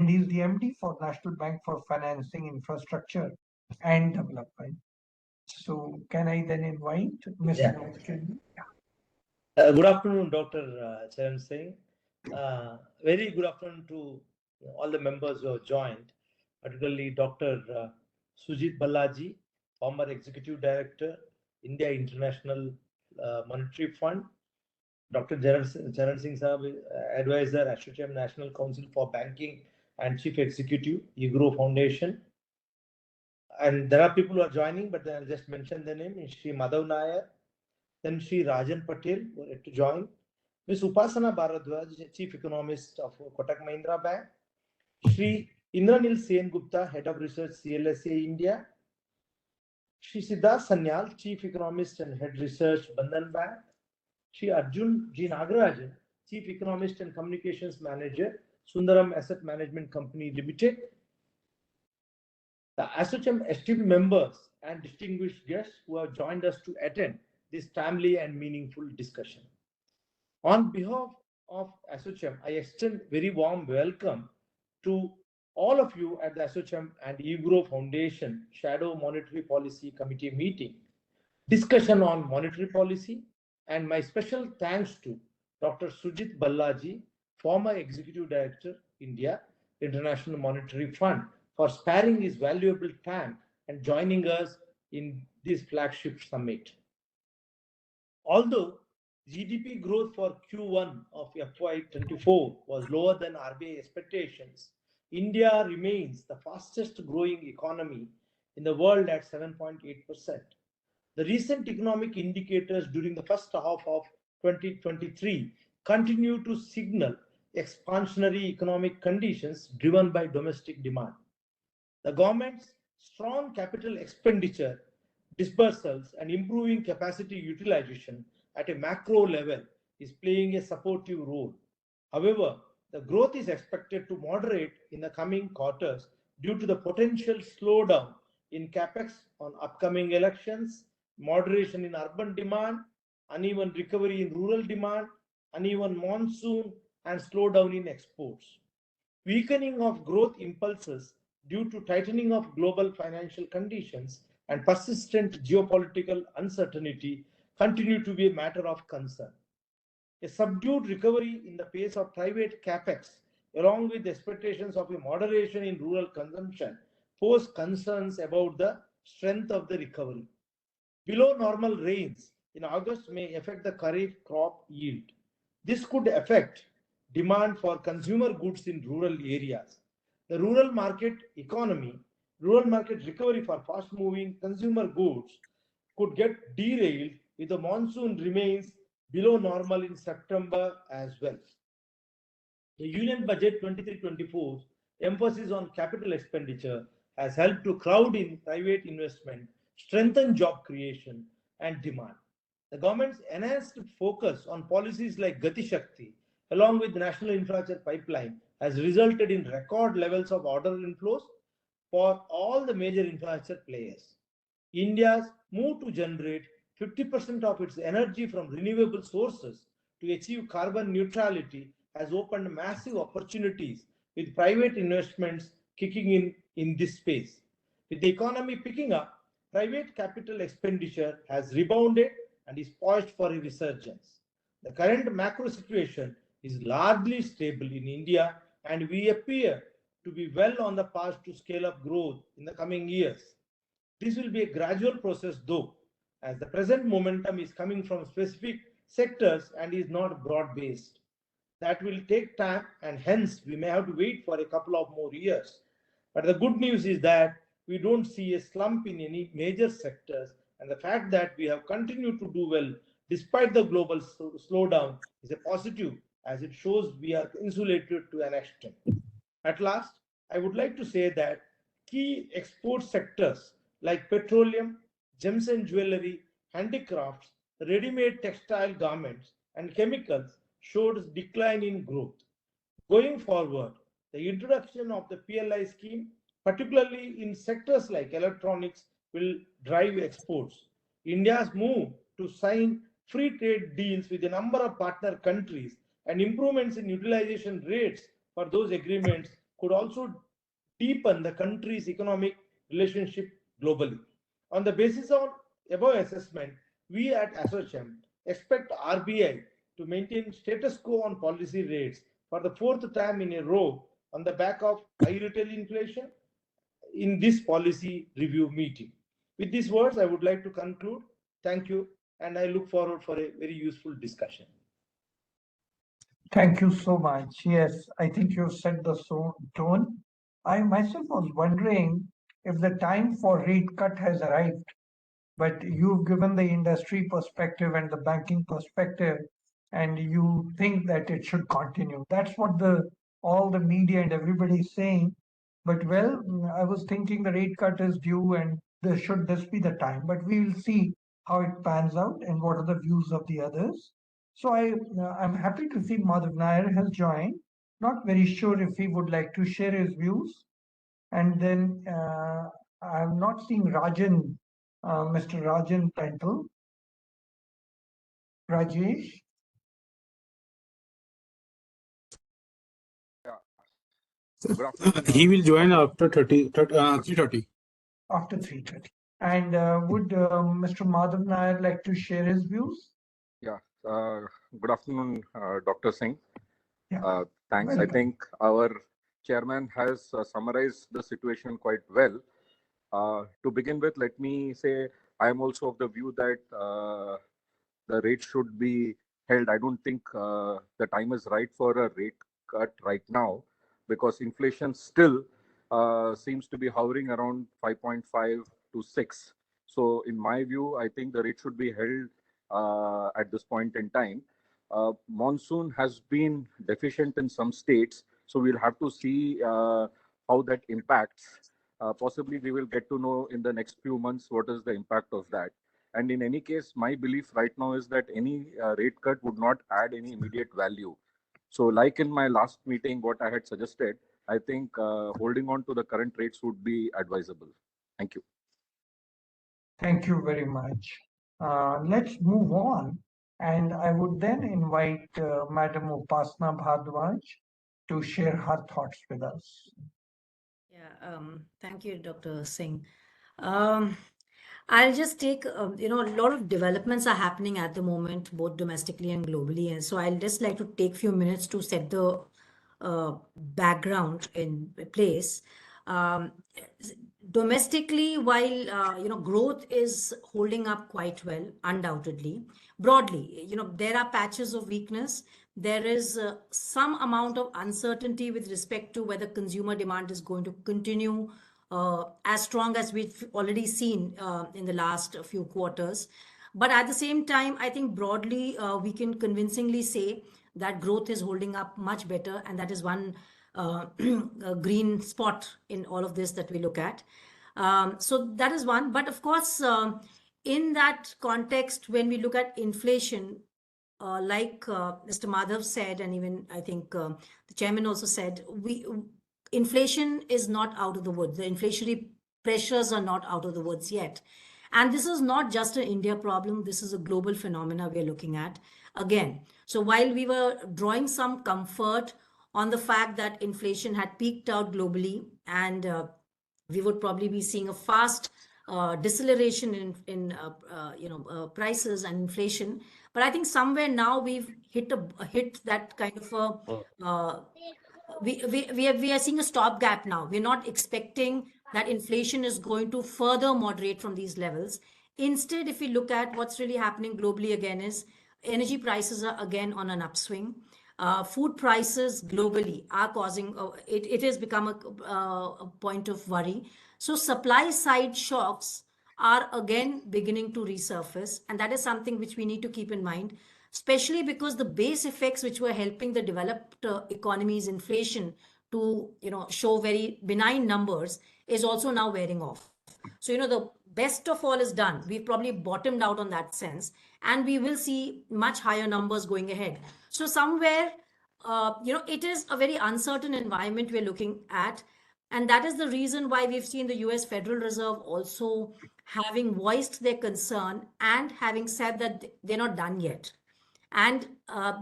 and he is the MD for National Bank for Financing Infrastructure and Development. So can I then invite Mr. Chairman? Good afternoon, Dr. Charan Singh. Very good afternoon to all the members who have joined, particularly Dr. Sujit Balaji, former Executive Director, India International Monetary Fund, Dr. Charan Singh Sahab, Advisor, ASSOCHAM National Council for Banking and Chief Executive, EGROW Foundation. And there are people who are joining, but I'll just mention the name, Shri Madhav Nair, then Shri Rajan Patel to join, Ms. Upasana Bharadwaj, Chief Economist of Kotak Mahindra Bank, Shri Indranil Sen Gupta, Head of Research, CLSA India, Shri Siddharth Sanyal, Chief Economist and Head Research, Bandhan Bank, Shri Arjun G. Nagarajan, Chief Economist and Communications Manager, Sundaram Asset Management Company Limited, the ASSOCHAM esteemed members and distinguished guests who have joined us to attend this timely and meaningful discussion. On behalf of ASSOCHAM, I extend very warm welcome to all of you at the ASSOCHAM and EGROW Foundation Shadow Monetary Policy Committee meeting, discussion on monetary policy, and my special thanks to Dr. Sujit Balaji, former Executive Director, India International Monetary Fund, for sparing his valuable time and joining us in this flagship summit. Although GDP growth for Q1 of FY24 was lower than RBI expectations, India remains the fastest growing economy in the world at 7.8%. The recent economic indicators during the first half of 2023 continue to signal expansionary economic conditions driven by domestic demand. The government's strong capital expenditure, disbursals, and improving capacity utilization at a macro level is playing a supportive role. However, the growth is expected to moderate in the coming quarters due to the potential slowdown in capex on upcoming elections, moderation in urban demand, uneven recovery in rural demand, uneven monsoon, and slowdown in exports. Weakening of growth impulses due to tightening of global financial conditions and persistent geopolitical uncertainty continue to be a matter of concern. A subdued recovery in the pace of private capex, along with expectations of a moderation in rural consumption, pose concerns about the strength of the recovery. Below normal rains in August may affect the kharif crop yield. This could affect demand for consumer goods in rural areas. The rural market recovery for fast-moving consumer goods could get derailed if the monsoon remains below normal in September as well. The Union Budget 23-24's emphasis on capital expenditure has helped to crowd in private investment, strengthen job creation and demand. The government's enhanced focus on policies like Gati Shakti, along with the National Infrastructure Pipeline, has resulted in record levels of order inflows for all the major infrastructure players. India's move to generate 50% of its energy from renewable sources to achieve carbon neutrality has opened massive opportunities with private investments kicking in this space. With the economy picking up, private capital expenditure has rebounded and is poised for a resurgence. The current macro situation is largely stable in India, and we appear to be well on the path to scale up growth in the coming years. This will be a gradual process though, as the present momentum is coming from specific sectors and is not broad-based. That will take time, and hence we may have to wait for a couple of more years. But the good news is that we don't see a slump in any major sectors, and the fact that we have continued to do well despite the global slowdown is a positive, as it shows we are insulated to an extent. At last, I would like to say that key export sectors like petroleum, gems and jewelry, handicrafts, ready-made textile garments, and chemicals showed decline in growth. Going forward, the introduction of the PLI scheme, particularly in sectors like electronics, will drive exports. India's move to sign free trade deals with a number of partner countries and improvements in utilization rates for those agreements could also deepen the country's economic relationship globally. On the basis of above assessment, we at ASSOCHAM expect RBI to maintain status quo on policy rates for the fourth time in a row on the back of high retail inflation in this policy review meeting. With these words, I would like to conclude. Thank you, and I look forward for a very useful discussion. Thank you so much. Yes, I think you've set the tone. I myself was wondering if the time for rate cut has arrived, but you've given the industry perspective and the banking perspective, and you think that it should continue. That's what all the media and everybody is saying. But well, I was thinking the rate cut is due, and should this be the time? But we will see how it pans out and what are the views of the others. So I'm happy to see Madhav Nair has joined. Not very sure if he would like to share his views. And then I'm not seeing Rajan, Mr. Rajan Pental. Rajesh? Good afternoon. He will join after 3:30. After 3:30. And would Mr. Madhav Nair like to share his views? Yeah. Good afternoon, Dr. Singh. Yeah. Thanks. Welcome. I think our chairman has summarized the situation quite well. To begin with, let me say I am also of the view that the rate should be held. I don't think the time is right for a rate cut right now because inflation still seems to be hovering around 5.5 to 6. So in my view, I think the rate should be held at this point in time. Monsoon has been deficient in some states, so we'll have to see how that impacts. Possibly we will get to know in the next few months what is the impact of that. And in any case, my belief right now is that any rate cut would not add any immediate value. So like in my last meeting, what I had suggested, I think holding on to the current rates would be advisable. Thank you. Thank you very much. Let's move on. And I would then invite Madam Upasna Bhardwaj to share her thoughts with us. Yeah, thank you, Dr. Singh. I'll just take, a lot of developments are happening at the moment, both domestically and globally. And so I'll just like to take a few minutes to set the background in place. Domestically, while, growth is holding up quite well, undoubtedly, broadly, there are patches of weakness. There is some amount of uncertainty with respect to whether consumer demand is going to continue as strong as we've already seen in the last few quarters. But at the same time, I think broadly, we can convincingly say that growth is holding up much better. And that is one green spot in all of this that we look at. So that is one. But of course, in that context, when we look at inflation, like Mr. Madhav said, and even I think the chairman also said, inflation is not out of the woods. The inflationary pressures are not out of the woods yet. And this is not just an India problem. This is a global phenomena we're looking at again. So while we were drawing some comfort on the fact that inflation had peaked out globally, and we would probably be seeing a fast deceleration in prices and inflation. But I think somewhere now we've hit that kind of we are seeing a stopgap now. We're not expecting that inflation is going to further moderate from these levels. Instead, if we look at what's really happening globally again is energy prices are again on an upswing. Food prices globally are causing, it has become a point of worry. So supply side shocks are again beginning to resurface. And that is something which we need to keep in mind, especially because the base effects which were helping the developed economies inflation to show very benign numbers is also now wearing off. So the best of all is done. We've probably bottomed out on that sense, and we will see much higher numbers going ahead. So somewhere it is a very uncertain environment we're looking at, and that is the reason why we've seen the US Federal Reserve also having voiced their concern and having said that they're not done yet. And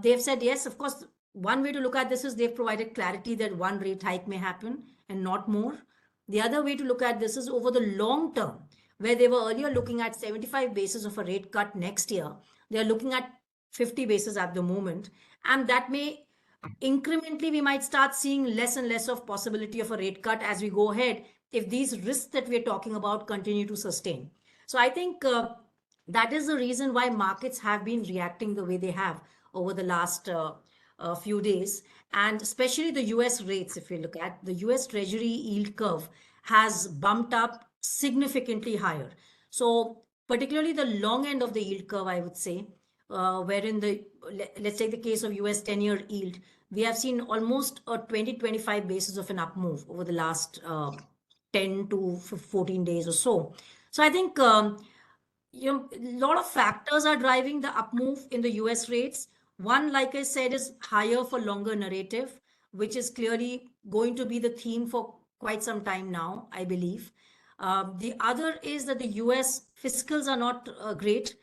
they've said, yes, of course, one way to look at this is they've provided clarity that one rate hike may happen and not more. The other way to look at this is over the long term, where they were earlier looking at 75 basis of a rate cut next year. They are looking at 50 basis at the moment. And that may incrementally, we might start seeing less and less of possibility of a rate cut as we go ahead if these risks that we're talking about continue to sustain. So I think that is the reason why markets have been reacting the way they have over the last few days. And especially the US rates, if you look at the US Treasury yield curve, has bumped up significantly higher. So, particularly the long end of the yield curve, I would say, wherein let's take the case of US 10-year yield, we have seen almost a 20-25 basis of an up move over the last 10 to 14 days or so. So I think a lot of factors are driving the up move in the US rates. One, like I said, is higher for longer narrative, which is clearly going to be the theme for quite some time now, I believe. The other is that the US fiscals are not great.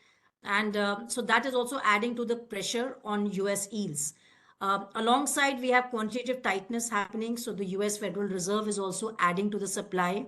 And so that is also adding to the pressure on US yields. Alongside, we have quantitative tightness happening. So the US Federal Reserve is also adding to the supply.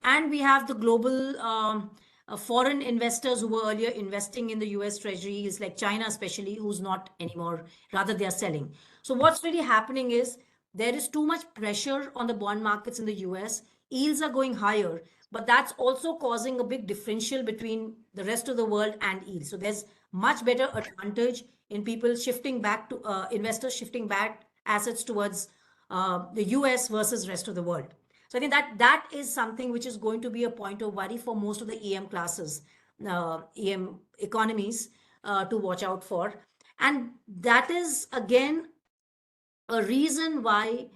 And we have the global foreign investors who were earlier investing in the US treasuries, like China especially, who's not anymore, rather they are selling. So what's really happening is there is too much pressure on the bond markets in the US. Yields are going higher, but that's also causing a big differential between the rest of the world and yields. So there's much better advantage in people shifting back to investors shifting back assets towards the US versus rest of the world. So I think that is something which is going to be a point of worry for most of the EM classes, EM economies to watch out for. And that is, again, a reason why,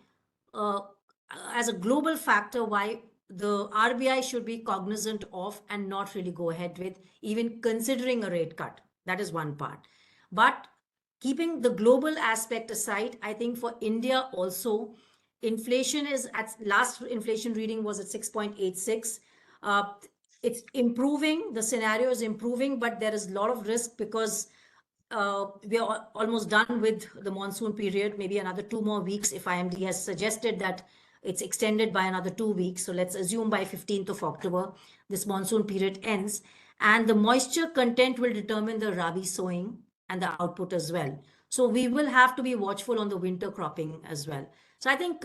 as a global factor, why the RBI should be cognizant of and not really go ahead with even considering a rate cut. That is one part. But keeping the global aspect aside, I think for India also, inflation is at last inflation reading was at 6.86. It's improving. The scenario is improving, but there is a lot of risk because we are almost done with the monsoon period. Maybe another 2 more weeks. If IMD has suggested that it's extended by another 2 weeks, so let's assume by 15th of October this monsoon period ends, and the moisture content will determine the rabi sowing and the output as well. So we will have to be watchful on the winter cropping as well. So I think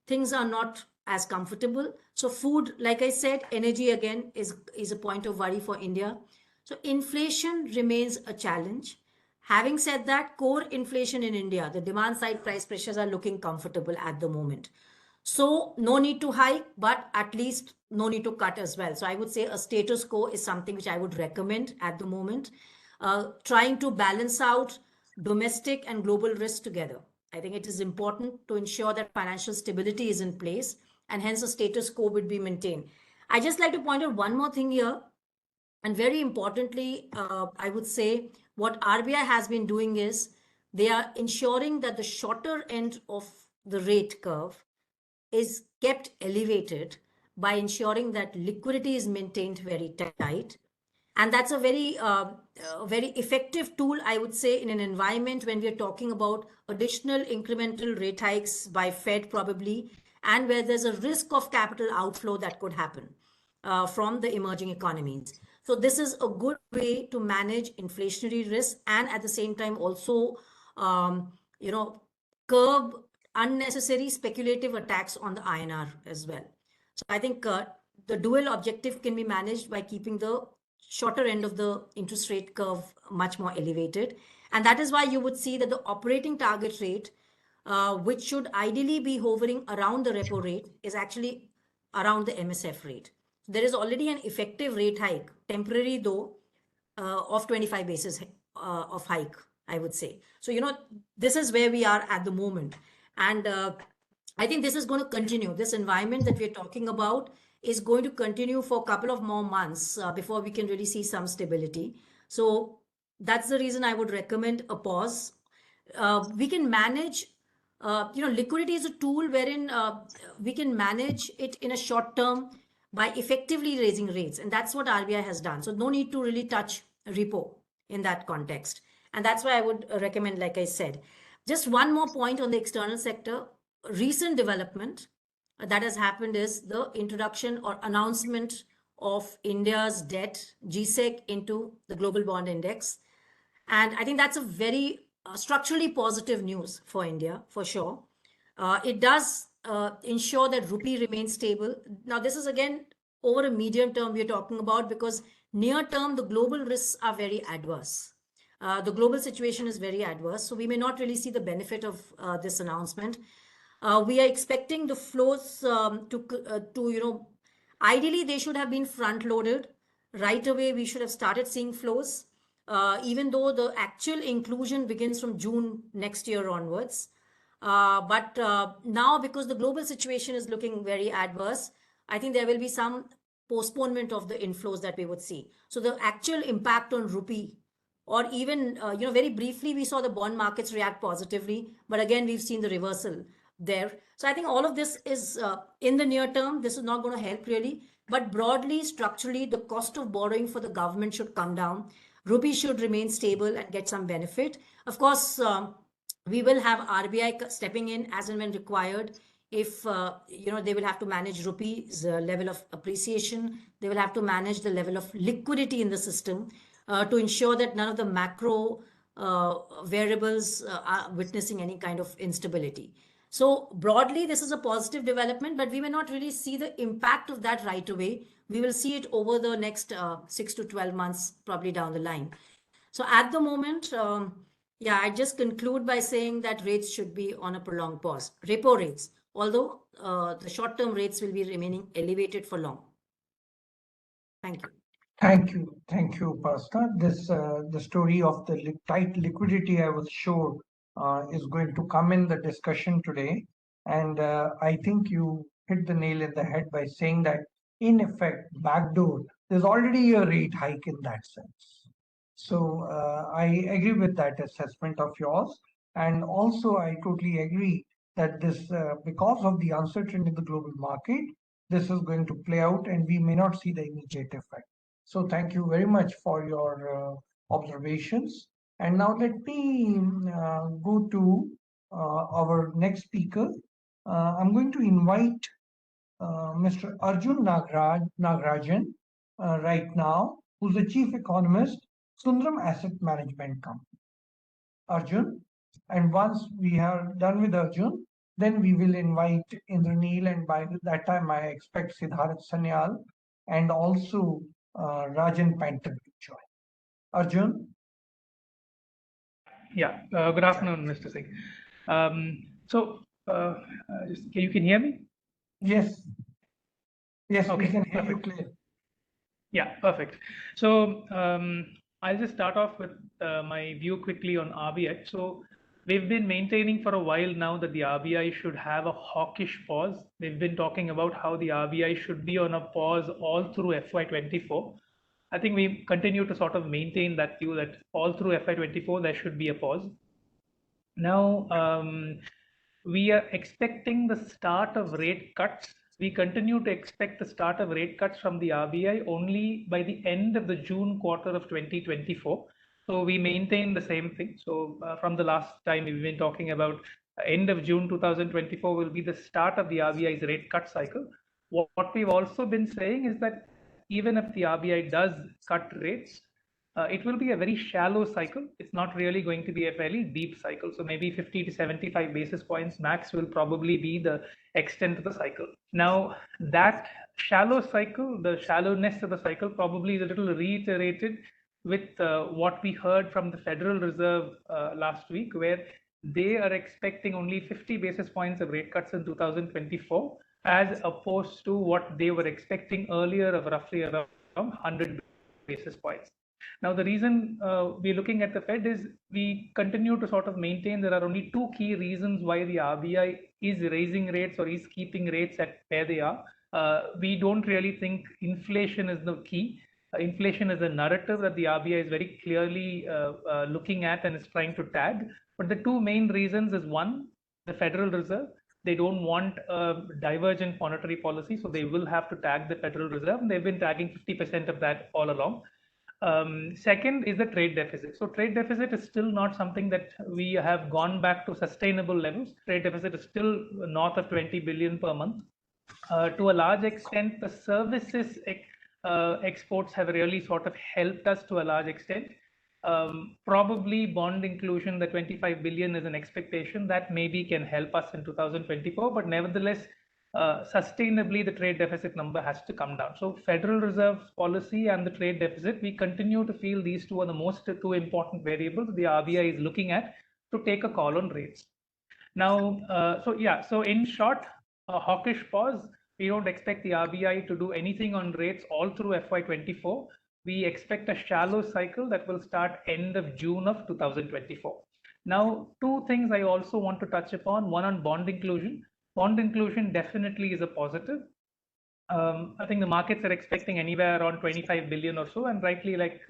things are not as comfortable. So food, like I said, energy again is a point of worry for India. So inflation remains a challenge. Having said that, core inflation in India, the demand side price pressures are looking comfortable at the moment. So no need to hike, but at least no need to cut as well. So I would say a status quo is something which I would recommend at the moment. Trying to balance out domestic and global risk together. I think it is important to ensure that financial stability is in place and hence a status quo would be maintained. I just like to point out one more thing here. And very importantly, I would say what RBI has been doing is they are ensuring that the shorter end of the rate curve is kept elevated by ensuring that liquidity is maintained very tight. And that's a very effective tool, I would say, in an environment when we are talking about additional incremental rate hikes by Fed probably, and where there's a risk of capital outflow that could happen from the emerging economies. So this is a good way to manage inflationary risk and at the same time also, curb unnecessary speculative attacks on the INR as well. So I think the dual objective can be managed by keeping the shorter end of the interest rate curve much more elevated. And that is why you would see that the operating target rate, which should ideally be hovering around the repo rate, is actually around the MSF rate. So there is already an effective rate hike, temporary though, of 25 basis of hike, I would say. So, this is where we are at the moment. And I think this is going to continue. This environment that we're talking about is going to continue for a couple of more months before we can really see some stability. So that's the reason I would recommend a pause. We can manage, liquidity is a tool wherein we can manage it in a short term by effectively raising rates. And that's what RBI has done. So no need to really touch repo in that context. And that's why I would recommend, like I said, Just one more point on the external sector. Recent development that has happened is the introduction or announcement of India's debt, GSEC, into the global bond index. And I think that's a very structurally positive news for India, for sure. It does ensure that rupee remains stable. Now, this is again over a medium term we're talking about, because near term, the global risks are very adverse. The global situation is very adverse, so we may not really see the benefit of this announcement. We are expecting the flows ideally they should have been front loaded. Right away, we should have started seeing flows, even though the actual inclusion begins from June next year onwards. But now, because the global situation is looking very adverse, I think there will be some postponement of the inflows that we would see. So the actual impact on rupee, or even very briefly we saw the bond markets react positively, but again we've seen the reversal there. So I think all of this is in the near term, this is not going to help really, but broadly, structurally, the cost of borrowing for the government should come down. Rupee should remain stable and get some benefit. Of course, we will have RBI stepping in as and when required. If they will have to manage rupee's level of appreciation, they will have to manage the level of liquidity in the system to ensure that none of the macro variables are witnessing any kind of instability. So broadly, this is a positive development, but we may not really see the impact of that right away. We will see it over the next 6 to 12 months, probably down the line. So at the moment, I just conclude by saying that rates should be on a prolonged pause. Repo rates, although the short-term rates will be remaining elevated for long. Thank you. Thank you, Pastor. The story of the tight liquidity, I was sure, is going to come in the discussion today. And I think you hit the nail in the head by saying that, in effect, backdoor, there's already a rate hike in that sense. So I agree with that assessment of yours. And also, I totally agree that this, because of the uncertainty in the global market, this is going to play out and we may not see the immediate effect. So thank you very much for your observations. And now let me go to our next speaker. I'm going to invite Mr. Arjun Nagarajan right now, who's the Chief Economist, Sundaram Asset Management Company. Arjun, and once we are done with Arjun, then we will invite Indraneel, and by that time I expect Siddharth Sanyal and also Rajan Pantal to join. Arjun? Yeah, good afternoon, Mr. Singh. You can hear me? Yes. Yes, okay, we can hear perfect. you clear. Yeah, perfect. So I'll just start off with my view quickly on RBI. So we've been maintaining for a while now that the RBI should have a hawkish pause. We've been talking about how the RBI should be on a pause all through FY24. I think we continue to sort of maintain that view that all through FY24 there should be a pause. Now, we are expecting the start of rate cuts. We continue to expect the start of rate cuts from the RBI only by the end of the June quarter of 2024. So we maintain the same thing. So from the last time we've been talking about end of June 2024 will be the start of the RBI's rate cut cycle. What we've also been saying is that even if the RBI does cut rates, it will be a very shallow cycle. It's not really going to be a fairly deep cycle. So maybe 50 to 75 basis points max will probably be the extent of the cycle. Now, that shallow cycle, the shallowness of the cycle probably is a little reiterated with what we heard from the Federal Reserve last week, where they are expecting only 50 basis points of rate cuts in 2024, as opposed to what they were expecting earlier of roughly around 100 basis points. Now, the reason we're looking at the Fed is we continue to sort of maintain there are only two key reasons why the RBI is raising rates or is keeping rates at where they are. We don't really think inflation is the key. Inflation is a narrative that the RBI is very clearly looking at and is trying to tag. But the two main reasons is one, the Federal Reserve. They don't want a divergent monetary policy, so they will have to tag the Federal Reserve, and they've been tagging 50% of that all along. Second is the trade deficit. So trade deficit is still not something that we have gone back to sustainable levels. Trade deficit is still north of 20 billion per month. To a large extent, the services exports have really sort of helped us to a large extent. Probably bond inclusion, the 25 billion is an expectation that maybe can help us in 2024, but nevertheless, sustainably the trade deficit number has to come down. So Federal Reserve policy and the trade deficit, we continue to feel these two are the most two important variables the RBI is looking at to take a call on rates. Now, so in short, a hawkish pause. We don't expect the RBI to do anything on rates all through FY24. We expect a shallow cycle that will start end of June of 2024. Now, two things I also want to touch upon. One on bond inclusion. Bond inclusion definitely is a positive. I think the markets are expecting anywhere around 25 billion or so, and rightly, like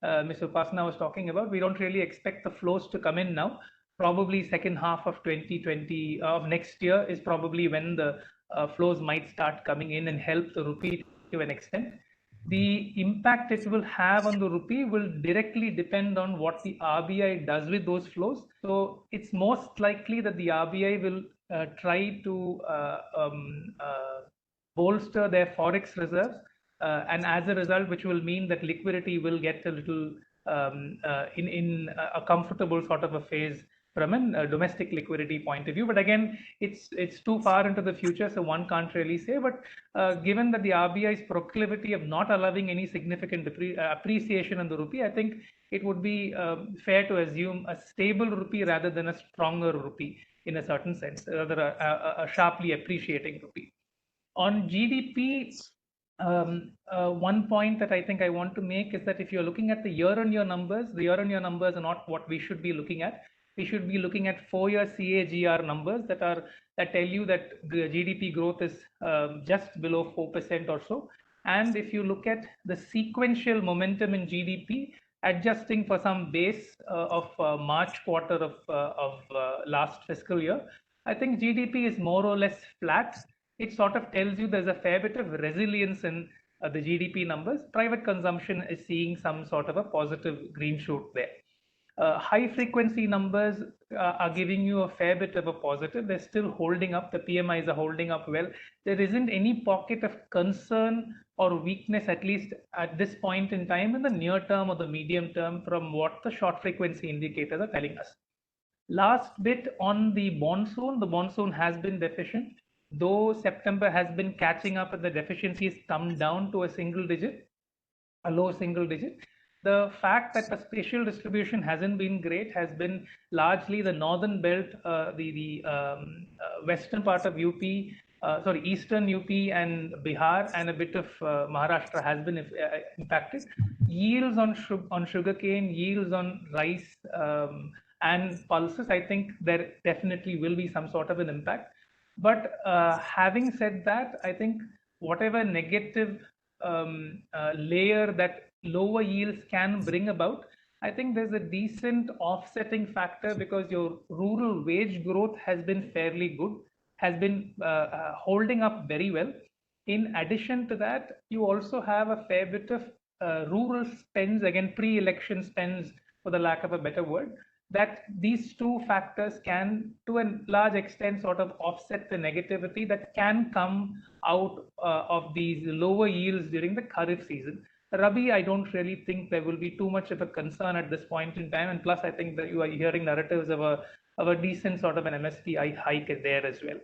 Mr. Upasana was talking about, we don't really expect the flows to come in now. Probably second half of 2020 of next year is probably when the flows might start coming in and help the rupee to an extent. The impact it will have on the rupee will directly depend on what the RBI does with those flows. So it's most likely that the RBI will try to bolster their forex reserves, and as a result, which will mean that liquidity will get a little in a comfortable sort of a phase from a domestic liquidity point of view. But again, it's too far into the future, so one can't really say. But given that the RBI's proclivity of not allowing any significant appreciation in the rupee, I think it would be fair to assume a stable rupee rather than a stronger rupee in a certain sense, rather a sharply appreciating rupee. On GDP, one point that I think I want to make is that if you're looking at the year-on-year numbers, the year-on-year numbers are not what we should be looking at. We should be looking at 4-year CAGR numbers that tell you that the GDP growth is just below 4% or so. And if you look at the sequential momentum in GDP, adjusting for some base of March quarter of last fiscal year, I think GDP is more or less flat. It sort of tells you there's a fair bit of resilience in the GDP numbers. Private consumption is seeing some sort of a positive green shoot there. High frequency numbers are giving you a fair bit of a positive. They're still holding up. The PMIs are holding up well. There isn't any pocket of concern or weakness, at least at this point in time, in the near term or the medium term, from what the short frequency indicators are telling us. Last bit on the monsoon has been deficient. Though September has been catching up and the deficiency has come down to a low single digit. The fact that the spatial distribution hasn't been great has been largely the northern belt, the western part of eastern UP and Bihar, and a bit of Maharashtra has been impacted. Yields on sugarcane, yields on rice and pulses, I think there definitely will be some sort of an impact. But having said that, I think whatever negative layer that lower yields can bring about, I think there's a decent offsetting factor because your rural wage growth has been fairly good, has been holding up very well. In addition to that, you also have a fair bit of rural spends, again, pre-election spends, for the lack of a better word, that these two factors can, to a large extent, sort of offset the negativity that can come out of these lower yields during the Kharif season. Rabi, I don't really think there will be too much of a concern at this point in time. And plus, I think that you are hearing narratives of a decent sort of an MSP hike there as well.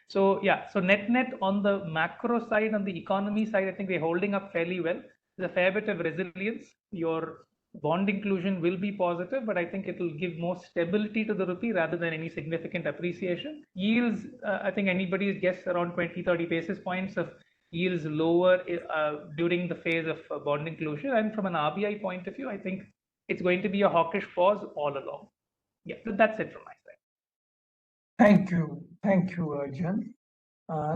So yeah, so net on the macro side, on the economy side, I think we're holding up fairly well. There's a fair bit of resilience. Your bond inclusion will be positive, but I think it will give more stability to the rupee rather than any significant appreciation. Yields, I think anybody's guess around 20-30 basis points of yields lower during the phase of bond inclusion. And from an RBI point of view, I think it's going to be a hawkish pause all along. Yeah, so that's it from my side. Thank you, Arjun.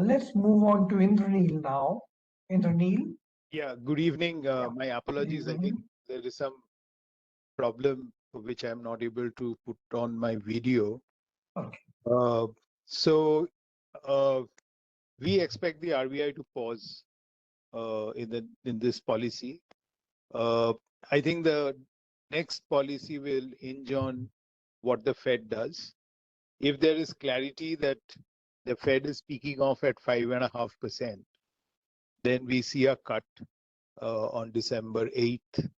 Let's move on to Indraneel now. Indraneel. Yeah, good evening. My apologies. I think there is some problem for which I'm not able to put on my video. Okay. So we expect the RBI to pause in this policy. I think the next policy will hinge on what the Fed does. If there is clarity that the Fed is peaking off at 5.5%, then we see a cut on December 8th,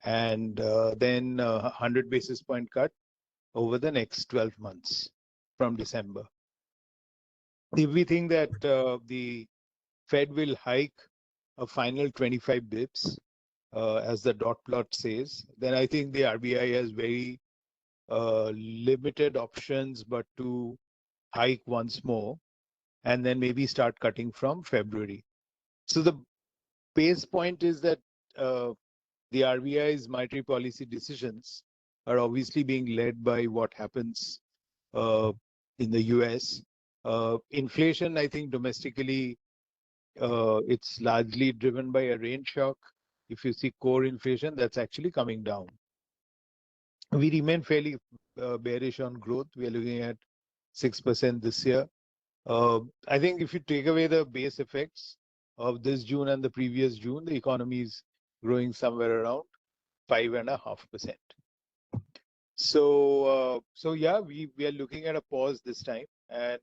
and then 100 basis point cut over the next 12 months from December. If we think that the Fed will hike a final 25 bips, as the dot plot says, then I think the RBI has very limited options but to hike once more and then maybe start cutting from February. So the base point is that the RBI's monetary policy decisions are obviously being led by what happens in the US. Inflation, I think domestically, it's largely driven by a rain shock. If you see core inflation, that's actually coming down. We remain fairly bearish on growth. We are looking at 6% this year. I think if you take away the base effects of this June and the previous June, the economy is growing somewhere around 5.5%. So yeah, we are looking at a pause this time, and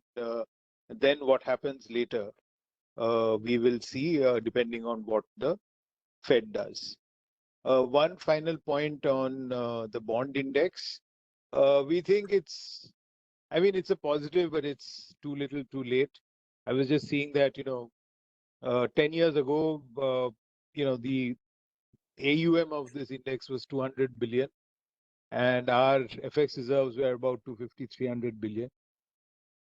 then what happens later, we will see depending on what the Fed does. One final point on the bond index. We think it's a positive, but it's too little too late. I was just seeing that, 10 years ago, the AUM of this index was 200 billion, and our FX reserves were about 250, 300 billion.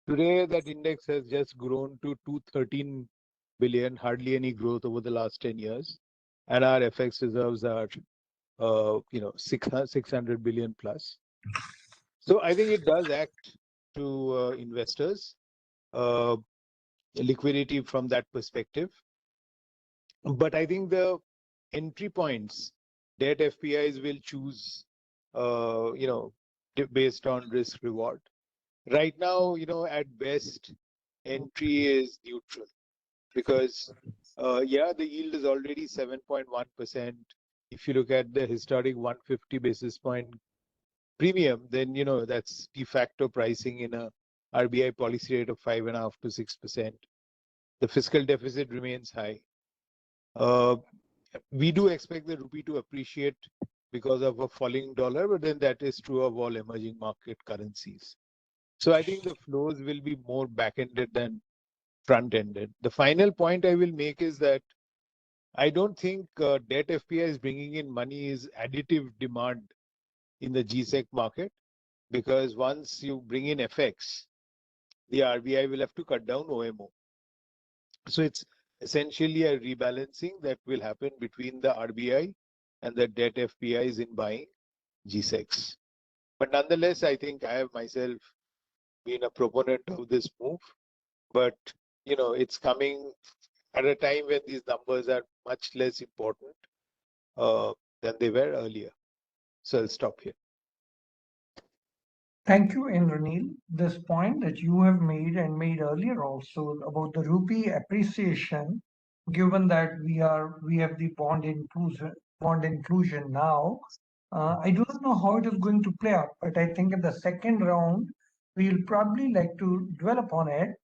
Today, that index has just grown to 213 billion, hardly any growth over the last 10 years. And our FX reserves are, 600 billion plus. So I think it does act to investors, liquidity from that perspective. But I think the entry points, debt FPIs will choose, based on risk reward. Right now, at best, entry is neutral because, the yield is already 7.1%. If you look at the historic 150 basis point premium, then, that's de facto pricing in a RBI policy rate of 5.5 to 6%. The fiscal deficit remains high. We do expect the rupee to appreciate because of a falling dollar, but then that is true of all emerging market currencies. So I think the flows will be more back-ended than front-ended. The final point I will make is that I don't think debt FPI is bringing in money is additive demand in the GSEC market, because once you bring in FX, the RBI will have to cut down OMO. So it's essentially a rebalancing that will happen between the RBI and the debt FPIs in buying GSECs. But nonetheless, I think I have myself been a proponent of this move, but it's coming at a time when these numbers are much less important than they were earlier. So I'll stop here. Thank you, Indranil. This point that you have made and made earlier also about the rupee appreciation, given that we have the bond inclusion now, I do not know how it is going to play out, but I think in the second round, we'll probably like to dwell upon it,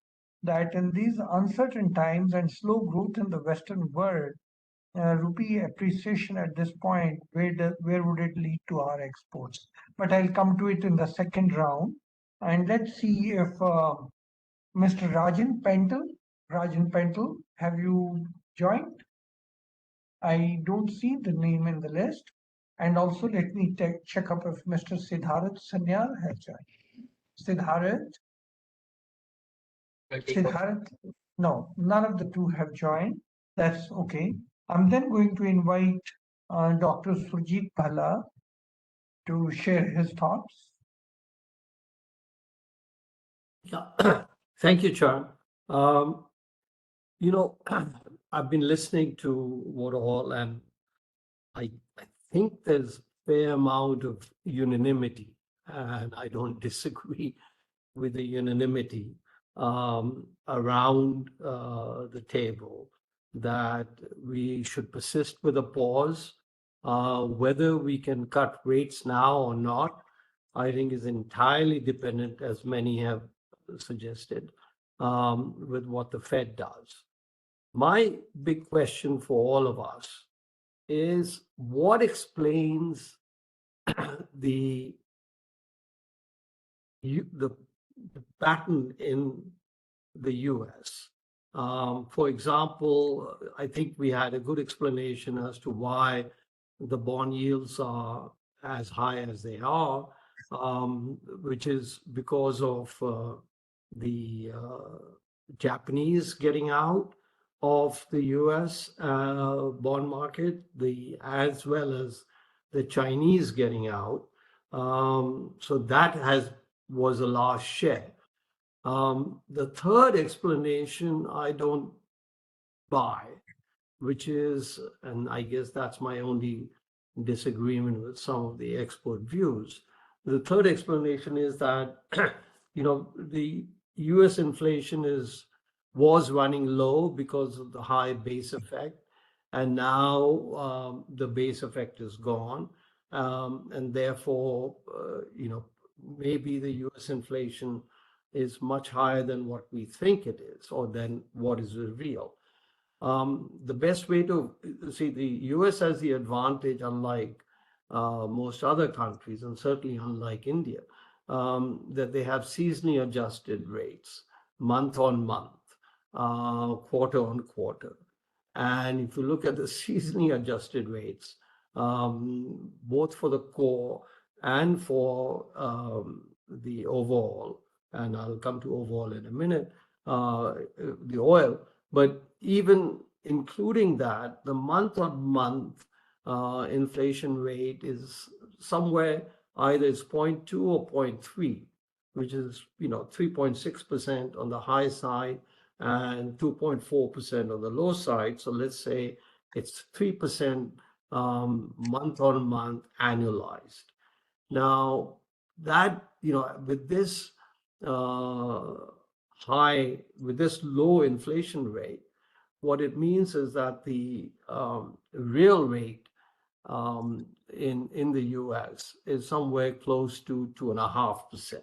that in these uncertain times and slow growth in the Western world, rupee appreciation at this point, where would it lead to our exports? But I'll come to it in the second round. And let's see if Mr. Rajan Pental, have you joined? I don't see the name in the list. And also let me check up if Mr. Siddharth Sanyal has joined. Siddharth, no, none of the two have joined. That's okay. I'm then going to invite Dr. Surjit Bhalla to share his thoughts. Yeah, thank you, Chan. I've been listening to what all, and I think there's a fair amount of unanimity, and I don't disagree with the unanimity around the table that we should persist with a pause Whether we can cut rates now or not, I think is entirely dependent, as many have suggested, with what the Fed does. My big question for all of us is what explains the the pattern in the US. For example, I think we had a good explanation as to why the bond yields are as high as they are, which is because of the Japanese getting out of the US bond market, as well as the Chinese getting out. So that was a large share. The third explanation I don't buy, which is, and I guess that's my only disagreement with some of the expert views. The third explanation is that, the US inflation was running low because of the high base effect. And now the base effect is gone. And therefore, maybe the US inflation is much higher than what we think it is, or than what is real. The best way to see, the US has the advantage, unlike most other countries, and certainly unlike India, that they have seasonally adjusted rates, month on month, quarter on quarter. And if you look at the seasonally adjusted rates, both for the core and for the overall, and I'll come to overall in a minute, the oil, but even including that, the month-on-month inflation rate is somewhere either it's 0.2 or 0.3, which is 3.6% on the high side and 2.4% on the low side. So let's say it's 3% month-on-month annualized. Now that with this with this low inflation rate, what it means is that the real rate in the US is somewhere close to 2.5%.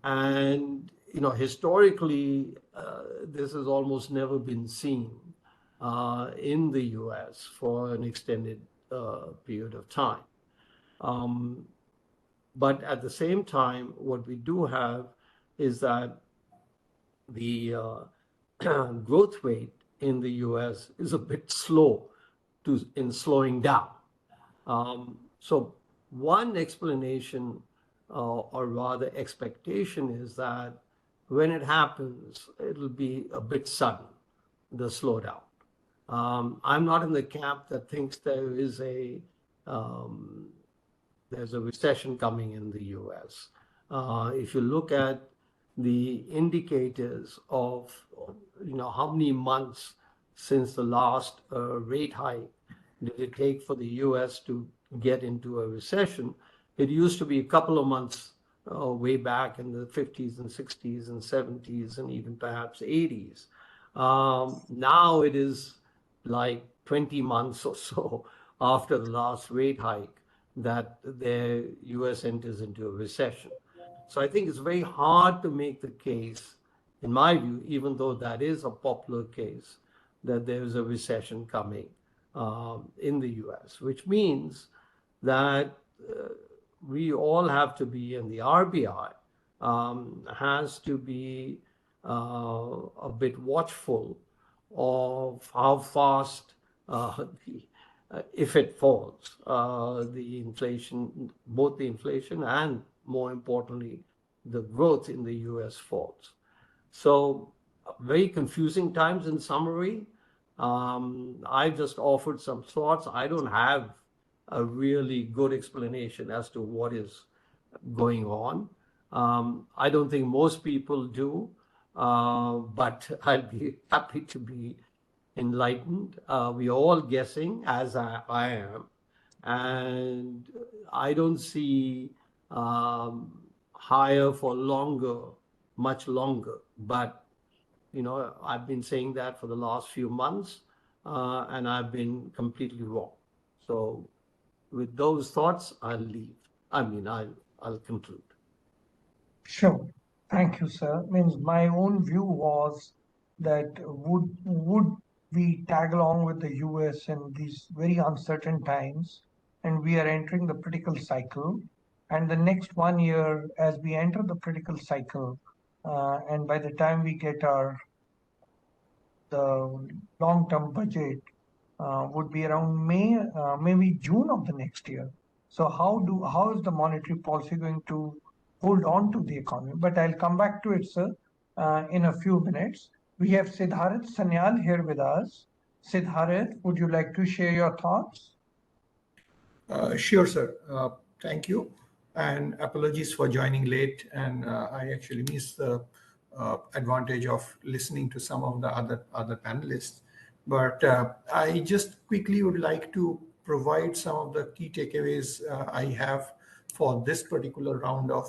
And historically, this has almost never been seen in the US for an extended period of time. But at the same time, what we do have is that the growth rate in the US is a bit slow in slowing down. So one explanation, or rather expectation, is that when it happens, it'll be a bit sudden, the slowdown. I'm not in the camp that thinks there's a recession coming in the US. If you look at the indicators of how many months since the last rate hike did it take for the US to get into a recession, it used to be a couple of months way back in the 50s and 60s and 70s and even perhaps 80s. Now it is like 20 months or so after the last rate hike that the US enters into a recession. So I think it's very hard to make the case, in my view, even though that is a popular case, that there is a recession coming in the US, which means that we all have to be, and the RBI has to be a bit watchful of how fast if it falls, the inflation, both the inflation and more importantly, the growth in the US falls. So very confusing times in summary. I've just offered some thoughts. I don't have a really good explanation as to what is going on. I don't think most people do, but I'll be happy to be enlightened. We're all guessing, as I am, and I don't see higher for longer, much longer. But I've been saying that for the last few months, and I've been completely wrong. So with those thoughts, I'll leave. I'll conclude. Sure. Thank you, sir. Means my own view was that would we tag along with the US in these very uncertain times, and we are entering the critical cycle, and the next 1 year as we enter the critical cycle, and by the time we get our the long-term budget would be around May, maybe June of the next year. So how is the monetary policy going to hold on to the economy? But I'll come back to it, sir, in a few minutes. We have Siddharth Sanyal here with us. Siddharth, would you like to share your thoughts? Sure, sir. Thank you. And apologies for joining late. And I actually missed the advantage of listening to some of the other panelists. But I just quickly would like to provide some of the key takeaways I have for this particular round of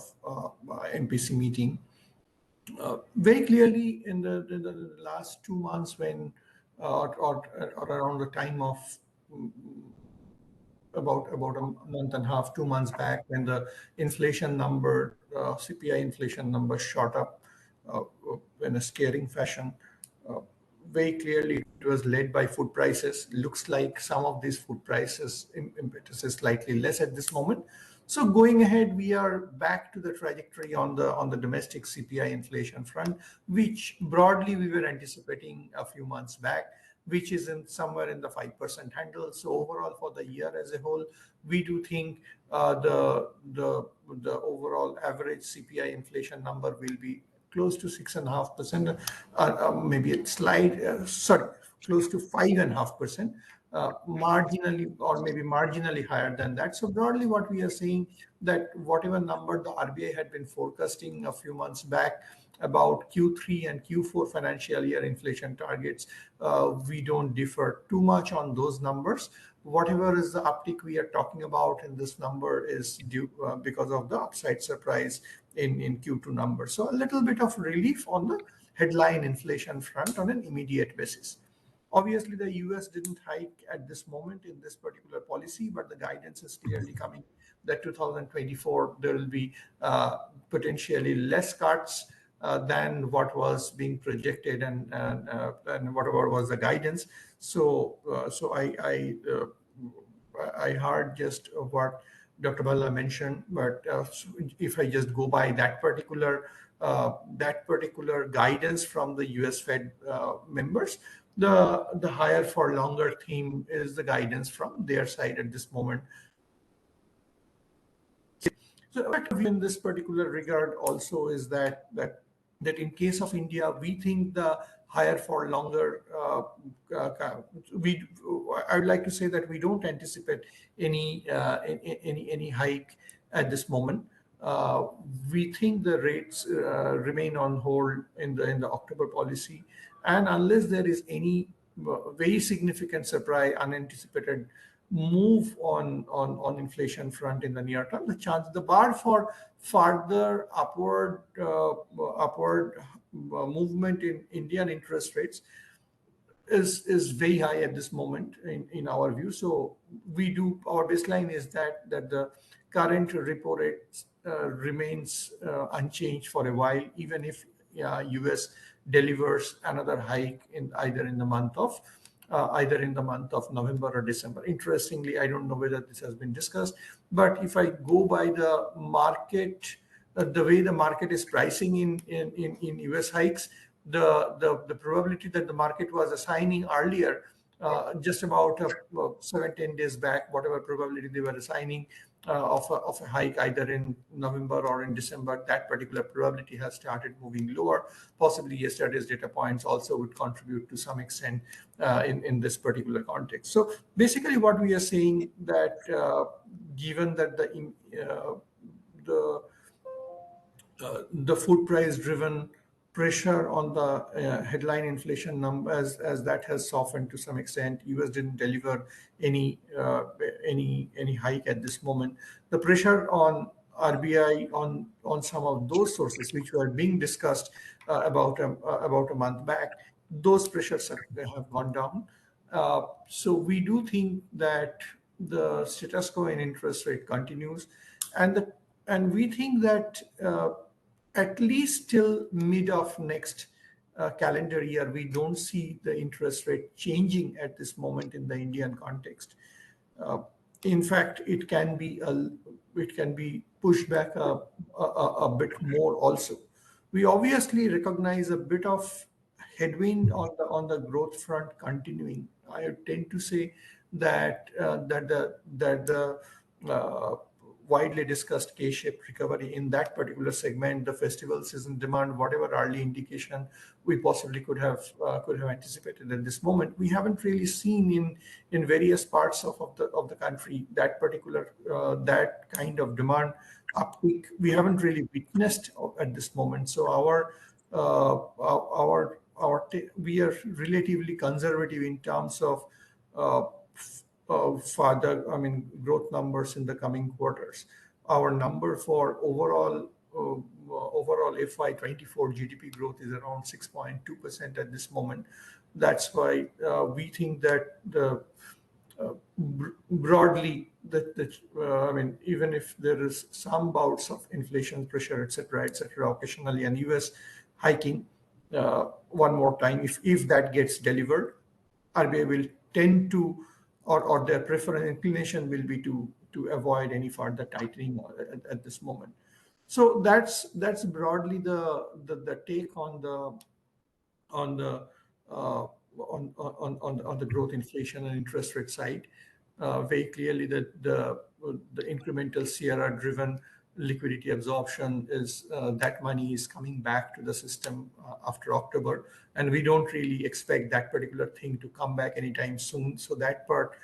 MPC meeting. Very clearly, in the last 2 months, when or around the time of about a month and a half, 2 months back, when the inflation number, CPI inflation number shot up in a scaring fashion. Very clearly, it was led by food prices. Looks like some of these food prices impetus is slightly less at this moment. So going ahead, we are back to the trajectory on the domestic CPI inflation front, which broadly we were anticipating a few months back, which is somewhere in the 5% handle. So overall, for the year as a whole, we do think the overall average CPI inflation number will be close to 6.5%, maybe a slight, close to 5.5%, marginally or maybe marginally higher than that. So broadly, what we are seeing that whatever number the RBI had been forecasting a few months back about Q3 and Q4 financial year inflation targets, we don't differ too much on those numbers. Whatever is the uptick we are talking about in this number is due because of the upside surprise in Q2 numbers. So a little bit of relief on the headline inflation front on an immediate basis. Obviously, the US didn't hike at this moment in this particular policy, but the guidance is clearly coming that 2024, there will be potentially less cuts than what was being projected and whatever was the guidance. So I heard just what Dr. Bhalla mentioned, but if I just go by that particular guidance from the US Fed members, the higher for longer theme is the guidance from their side at this moment. So in this particular regard also is that in case of India, we think the higher for longer, I would like to say that we don't anticipate any hike at this moment. We think the rates remain on hold in the October policy, and unless there is any very significant surprise, unanticipated move on inflation front in the near term, the bar for further upward movement in Indian interest rates is very high at this moment in our view. So our baseline is that the current repo rate remains unchanged for a while, even if US delivers another hike either in the month of November or December. Interestingly, I don't know whether this has been discussed, but if I go by the market, the way the market is pricing in US hikes, the probability that the market was assigning earlier, just about 7-10 days back, whatever probability they were assigning of a hike either in November or in December, that particular probability has started moving lower. Possibly yesterday's data points also would contribute to some extent in this particular context. So basically what we are saying that given that the food price driven pressure on the headline inflation numbers as that has softened to some extent. US didn't deliver any hike at this moment. The pressure on RBI on some of those sources which were being discussed about a month back, those pressures have gone down. So we do think that the status quo in interest rate continues, and we think that at least till mid of next calendar year, we don't see the interest rate changing at this moment in the Indian context. In fact, it can be pushed back a bit more also. We obviously recognize a bit of headwind on the growth front continuing. I tend to say that the widely discussed K-shaped recovery in that particular segment, the festival season demand, whatever early indication we possibly could have anticipated at this moment, we haven't really seen in various parts of the country that particular that kind of demand uptick. We haven't really witnessed at this moment. So we are relatively conservative in terms of further, growth numbers in the coming quarters. Our number for overall FY24 GDP growth is around 6.2% at this moment. That's why we think that broadly even if there is some bouts of inflation pressure, etc., occasionally, and US hiking one more time, if that gets delivered, RBI will tend to, or their preference inclination will be to avoid any further tightening at this moment. So that's broadly the take on the growth, inflation, and interest rate side. Very clearly that the incremental CRR driven liquidity absorption is that money is coming back to the system after October, and we don't really expect that particular thing to come back anytime soon. So that part,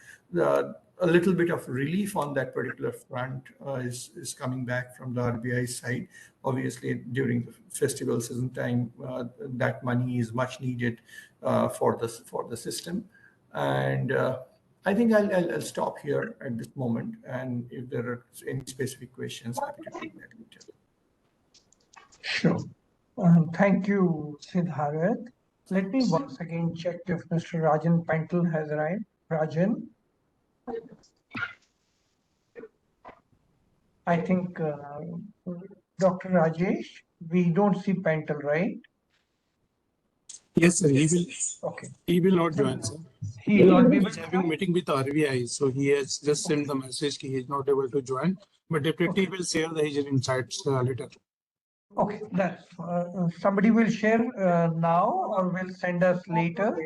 a little bit of relief on that particular front is coming back from the RBI side. Obviously, during the festival season time, that money is much needed for the system. And I think I'll stop here at this moment. And if there are any specific questions, happy to take that later. Sure. Thank you, Siddharth. Let me once again check if Mr. Rajan Pental has arrived. Rajan? I think Dr. Rajesh, we don't see Pental, right? Yes, sir. He will. Okay. He will not join, sir. He will not be able He's to having come? meeting with RBI, so he has just sent the message he is not able to join. But definitely will share his insights later. Okay, that's somebody will share now or will send us later.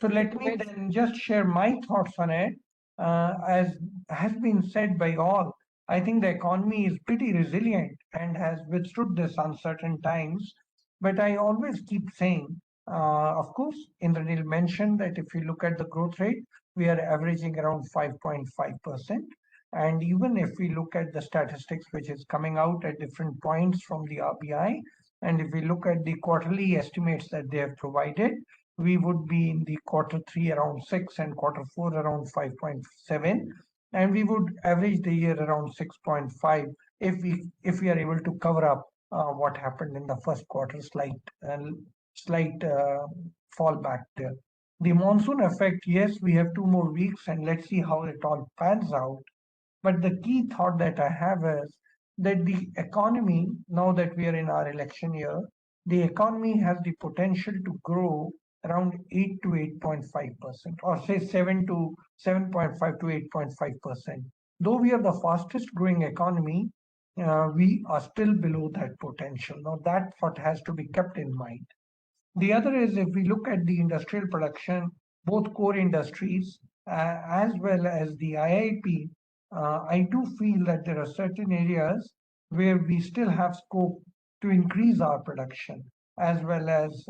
So let me then just share my thoughts on it. As has been said by all, I think the economy is pretty resilient and has withstood this uncertain times. But I always keep saying, of course, Indranil mentioned that if you look at the growth rate, we are averaging around 5.5%. And even if we look at the statistics which is coming out at different points from the RBI, and if we look at the quarterly estimates that they have provided, we would be in the Q3 around 6 and Q4 around 5.7, and we would average the year around 6.5 if we are able to cover up what happened in the first quarter, slight fallback there. The monsoon effect, yes, we have 2 more weeks, and let's see how it all pans out. But the key thought that I have is that the economy, now that we are in our election year, the economy has the potential to grow around 8 to 8.5%, or say 7 to 7.5 to 8.5%. Though we are the fastest growing economy, we are still below that potential. Now that thought has to be kept in mind. The other is if we look at the industrial production, both core industries as well as the IIP, I do feel that there are certain areas where we still have scope to increase our production, as well as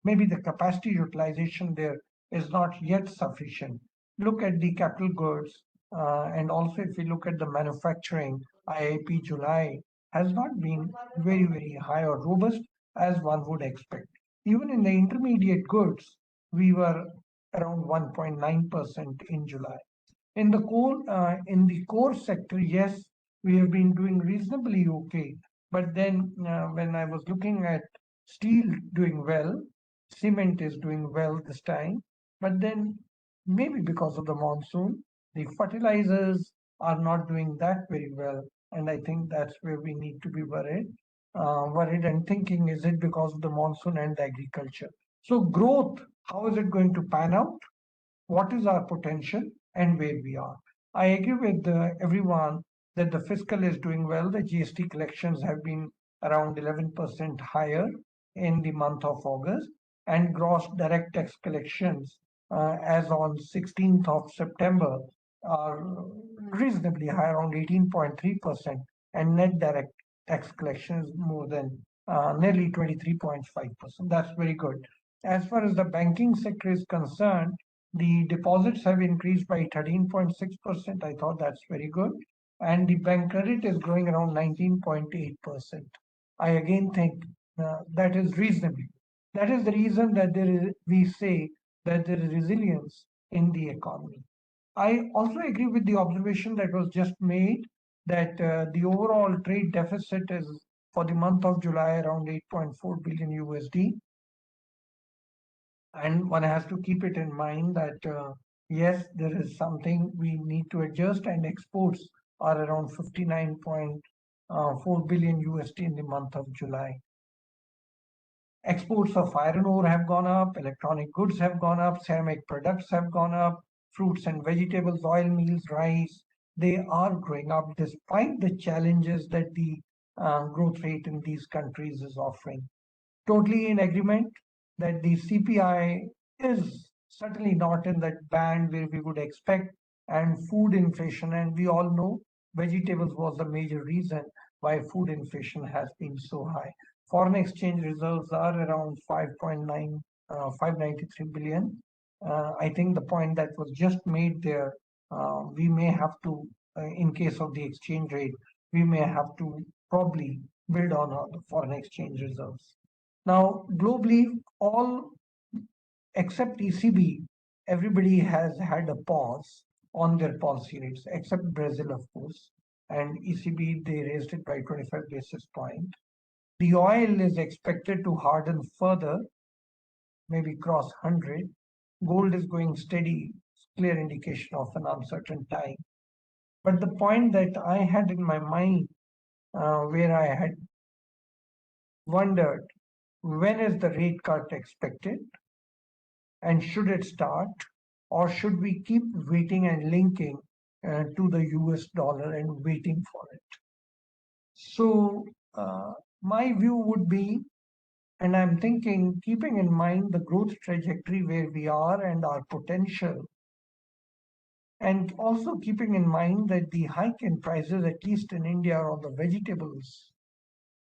maybe the capacity utilization there is not yet sufficient. Look at the capital goods, and also if we look at the manufacturing, IIP July has not been very, very high or robust as one would expect. Even in the intermediate goods, we were around 1.9% in July. In the core sector, yes, we have been doing reasonably okay. But then when I was looking at steel doing well, cement is doing well this time, but then maybe because of the monsoon, the fertilizers are not doing that very well. And I think that's where we need to be worried and thinking, is it because of the monsoon and the agriculture? So growth, how is it going to pan out? What is our potential and where we are? I agree with everyone that the fiscal is doing well. The GST collections have been around 11% higher in the month of August, and gross direct tax collections as on 16th of September are reasonably high, around 18.3%, and net direct tax collections more than nearly 23.5%. That's very good. As far as the banking sector is concerned, the deposits have increased by 13.6%. I thought that's very good. And the bank credit is growing around 19.8%. I again think that is reasonable. That is the reason that we say that there is resilience in the economy. I also agree with the observation that was just made that the overall trade deficit is for the month of July around 8.4 billion USD. And one has to keep it in mind that yes, there is something we need to adjust, and exports are around 59.4 billion USD in the month of July. Exports of iron ore have gone up, electronic goods have gone up, ceramic products have gone up, fruits and vegetables, oil meals, rice, they are growing up despite the challenges that the growth rate in these countries is offering. Totally in agreement that the CPI is certainly not in that band where we would expect, and food inflation, and we all know vegetables was the major reason why food inflation has been so high. Foreign exchange reserves are around 593 billion. I think the point that was just made there, we may have to, in case of the exchange rate, we may have to probably build on the foreign exchange reserves. Now, globally, all except ECB, everybody has had a pause on their policy rates, except Brazil, of course. And ECB, they raised it by 25 basis points. The oil is expected to harden further, maybe cross 100. Gold is going steady, clear indication of an uncertain time. But the point that I had in my mind, where I had wondered, when is the rate cut expected? And should it start? Or should we keep waiting and linking to the US dollar and waiting for it? So my view would be, and I'm thinking, keeping in mind the growth trajectory where we are and our potential, and also keeping in mind that the hike in prices, at least in India, on the vegetables,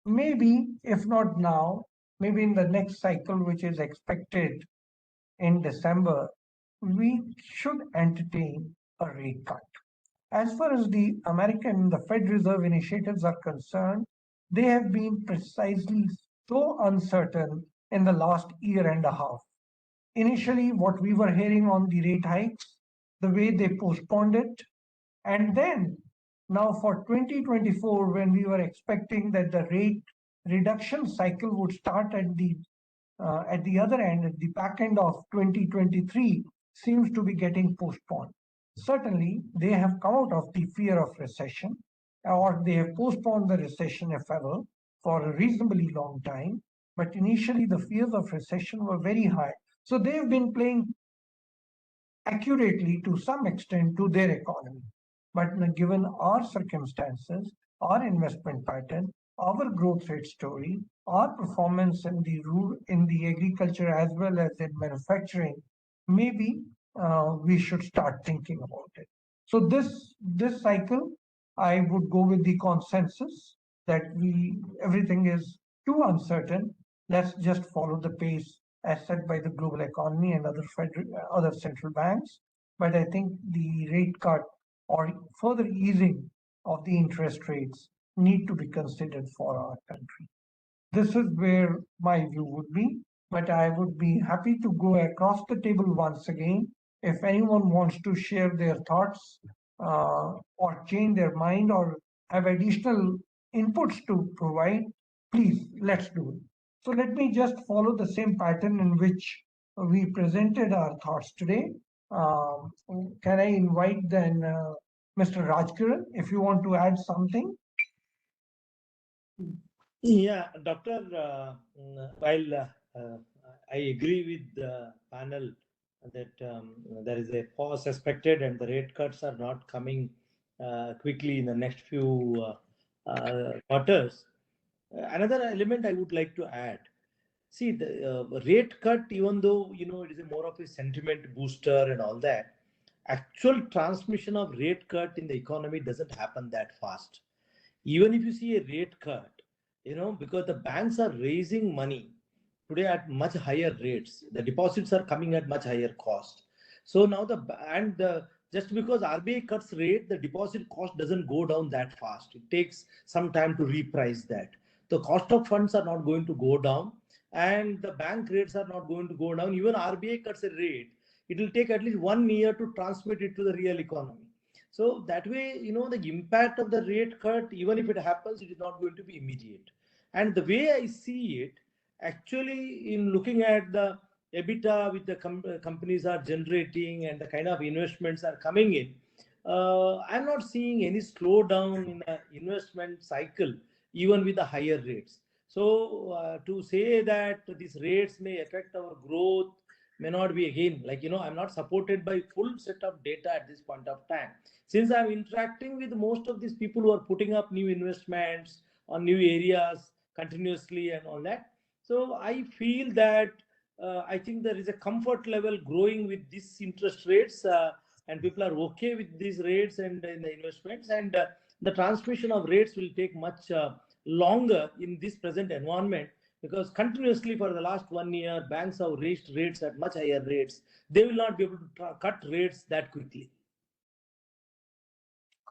maybe, if not now, maybe in the next cycle, which is expected in December, we should entertain a rate cut. As far as the Fed Reserve initiatives are concerned, they have been precisely so uncertain in the last year and a half. Initially, what we were hearing on the rate hikes, the way they postponed it, and then now for 2024, when we were expecting that the rate reduction cycle would start at the other end, at the back end of 2023, seems to be getting postponed. Certainly, they have come out of the fear of recession, or they have postponed the recession, if ever, for a reasonably long time. But initially, the fears of recession were very high. So they have been playing accurately to some extent to their economy. But given our circumstances, our investment pattern, our growth rate story, our performance in the agriculture as well as in manufacturing, maybe we should start thinking about it. So this cycle, I would go with the consensus that everything is too uncertain. Let's just follow the pace as set by the global economy and other central banks. But I think the rate cut or further easing of the interest rates need to be considered for our country. This is where my view would be, but I would be happy to go across the table once again. If anyone wants to share their thoughts or change their mind or have additional inputs to provide, please, let's do it. So let me just follow the same pattern in which we presented our thoughts today. Can I invite then Mr. Rajkiran, if you want to add something? Yeah, Doctor, while I agree with the panel that there is a pause expected and the rate cuts are not coming quickly in the next few quarters. Another element I would like to add. See, the rate cut, even though it is a more of a sentiment booster and all that, actual transmission of rate cut in the economy doesn't happen that fast. Even if you see a rate cut, because the banks are raising money today at much higher rates, the deposits are coming at much higher cost. So now just because RBI cuts rate, the deposit cost doesn't go down that fast. It takes some time to reprice that. The cost of funds are not going to go down, and the bank rates are not going to go down. Even RBI cuts a rate, it will take at least 1 year to transmit it to the real economy. So that way, the impact of the rate cut, even if it happens, it is not going to be immediate. And the way I see it, actually, in looking at the EBITDA which the companies are generating and the kind of investments are coming in, I'm not seeing any slowdown in the investment cycle, even with the higher rates. So to say that these rates may affect our growth may not be, again, I'm not supported by full set of data at this point of time. Since I'm interacting with most of these people who are putting up new investments on new areas continuously and all that, so I feel that I think there is a comfort level growing with these interest rates, and people are okay with these rates and in the investments, and the transmission of rates will take much longer in this present environment, because continuously for the last 1 year, banks have raised rates at much higher rates. They will not be able to cut rates that quickly.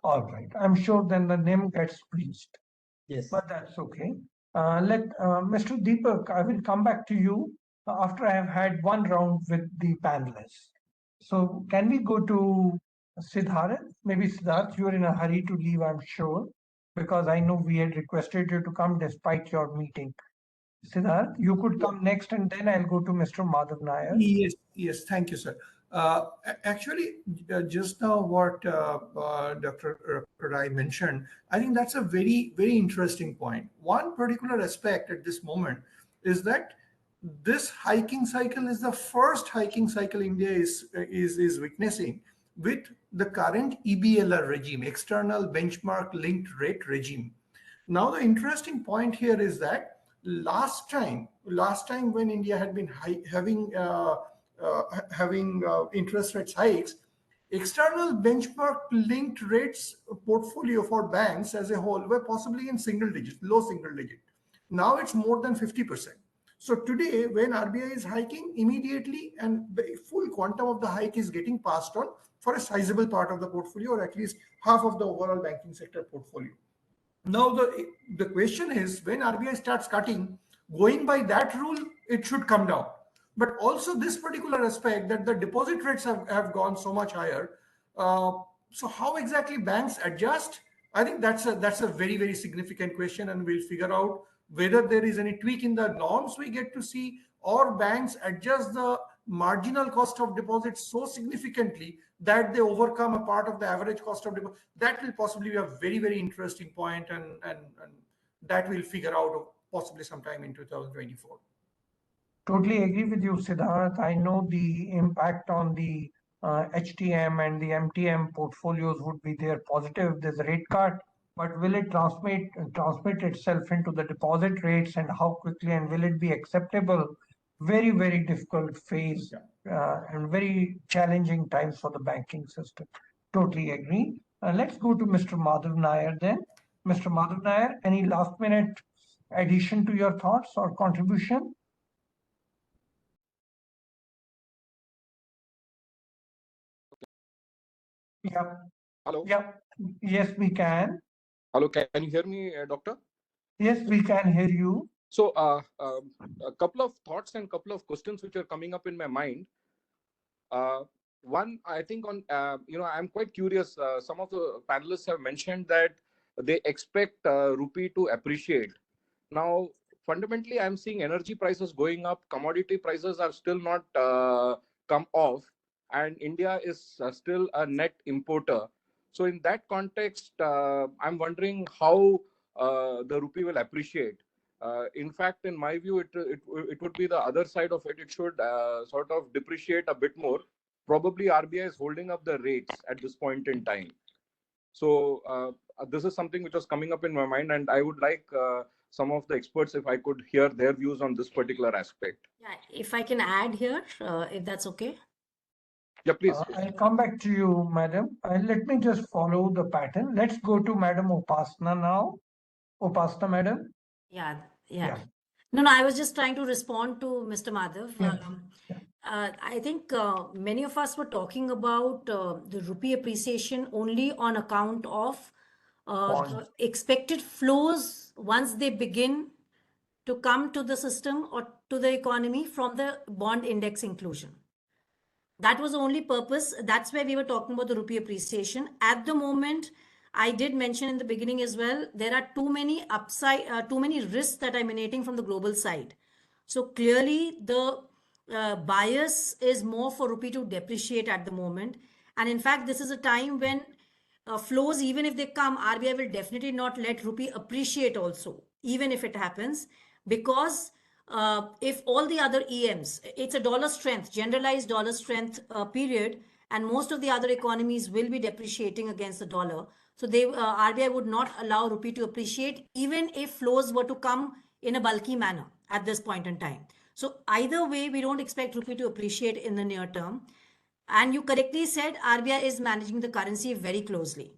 All right. I'm sure then the name gets breached, Yes. but that's okay. Mr. Deepak, I will come back to you after I have had one round with the panelists. So can we go to Siddharth? Maybe Siddharth, you are in a hurry to leave, I'm sure, because I know we had requested you to come despite your meeting. Siddharth, you could come next, and then I'll go to Mr. Madhav Nair. Yes, thank you, sir. Actually, just now what Dr. Rai mentioned, I think that's a very, very interesting point. One particular aspect at this moment is that this hiking cycle is the first hiking cycle India is witnessing with the current EBLR regime, external benchmark linked rate regime. Now, the interesting point here is that last time when India had been having interest rates hikes, external benchmark linked rates portfolio for banks as a whole were possibly in single digit, low single digit. Now it's more than 50%. So today, when RBI is hiking immediately, and the full quantum of the hike is getting passed on for a sizable part of the portfolio, or at least half of the overall banking sector portfolio. Now, the question is, when RBI starts cutting, going by that rule, it should come down. But also this particular aspect that the deposit rates have gone so much higher. So how exactly banks adjust? I think that's a very, very significant question, and we'll figure out whether there is any tweak in the norms we get to see, or banks adjust the marginal cost of deposits so significantly that they overcome a part of the average cost of deposit. That will possibly be a very, very interesting point, and that we'll figure out possibly sometime in 2024. Totally agree with you, Siddharth. I know the impact on the HTM and the MTM portfolios would be there positive. There's a rate cut, but will it transmit itself into the deposit rates, and how quickly, and will it be acceptable? Very, very difficult phase and very challenging times for the banking system. Totally agree. Let's go to Mr. Madhav Nair then. Mr. Madhav Nair, any last minute addition to your thoughts or contribution? Yeah. Hello. Yeah. Yes, we can. Hello, can you hear me, Doctor? Yes, we can hear you. So a couple of thoughts and couple of questions which are coming up in my mind. One, I think on, I'm quite curious. Some of the panelists have mentioned that they expect rupee to appreciate. Now, fundamentally, I'm seeing energy prices going up, commodity prices are still not come off, and India is still a net importer. So in that context, I'm wondering how the rupee will appreciate. In fact, in my view, it would be the other side of it. It should sort of depreciate a bit more. Probably RBI is holding up the rates at this point in time. So this is something which was coming up in my mind, and I would like some of the experts, if I could hear their views on this particular aspect. Yeah, if I can add here, if that's okay. Yeah, please. I'll come back to you, madam. Let me just follow the pattern. Let's go to Madam Upasana now. Upasana, madam. Yeah. Yeah. No, I was just trying to respond to Mr. Madhav. Yeah. I think many of us were talking about the rupee appreciation only on account of the expected flows once they begin to come to the system or to the economy from the bond index inclusion. That was the only purpose. That's where we were talking about the rupee appreciation. At the moment, I did mention in the beginning as well, there are too many risks that are emanating from the global side. So clearly the bias is more for rupee to depreciate at the moment. And in fact, this is a time when flows, even if they come, RBI will definitely not let rupee appreciate also, even if it happens, because if all the other EMs, it's a dollar strength, generalized dollar strength period, and most of the other economies will be depreciating against the dollar. So RBI would not allow rupee to appreciate, even if flows were to come in a bulky manner at this point in time. So either way, we don't expect rupee to appreciate in the near term. And you correctly said RBI is managing the currency very closely.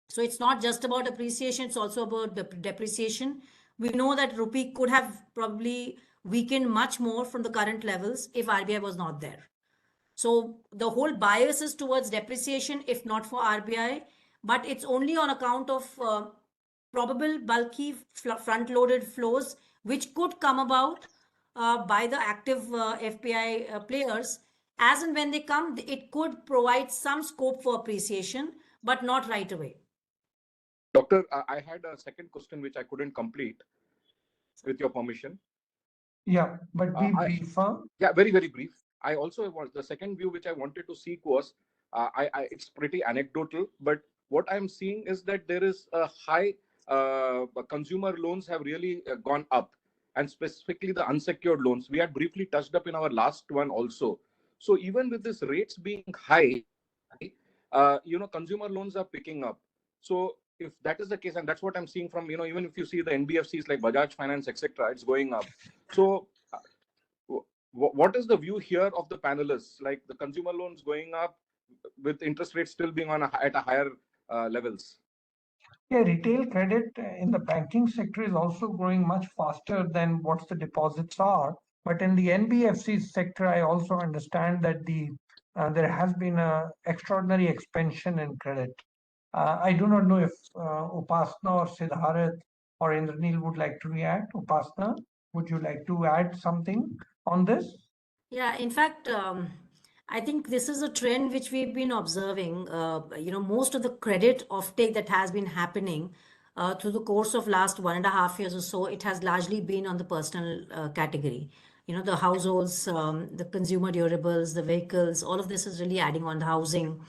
So it's not just about appreciation, it's also about depreciation. We know that rupee could have probably weakened much more from the current levels if RBI was not there. So the whole bias is towards depreciation, if not for RBI, but it's only on account of probable bulky front-loaded flows, which could come about by the active FPI players. As and when they come, it could provide some scope for appreciation, but not right away. Doctor, I had a second question which I couldn't complete, with your permission. Yeah, but be brief. Yeah, very, very brief. I also was the second view which I wanted to seek was, it's pretty anecdotal, but what I'm seeing is that there is a high consumer loans have really gone up, and specifically the unsecured loans. We had briefly touched up in our last one also. So even with this rates being high, consumer loans are picking up. So if that is the case, and that's what I'm seeing from, even if you see the NBFCs like Bajaj Finance, etc., it's going up. So what is the view here of the panelists? Like the consumer loans going up with interest rates still being at a higher levels? Yeah, retail credit in the banking sector is also growing much faster than what the deposits are. But in the NBFC sector, I also understand that there has been an extraordinary expansion in credit. I do not know if Upasana or Siddharth or Indranil would like to react. Upasana, would you like to add something on this? Yeah, in fact, I think this is a trend which we've been observing. Most of the credit offtake that has been happening through the course of last 1.5 years or so, it has largely been on the personal category. The households, the consumer durables, the vehicles, all of this is really adding on the housing.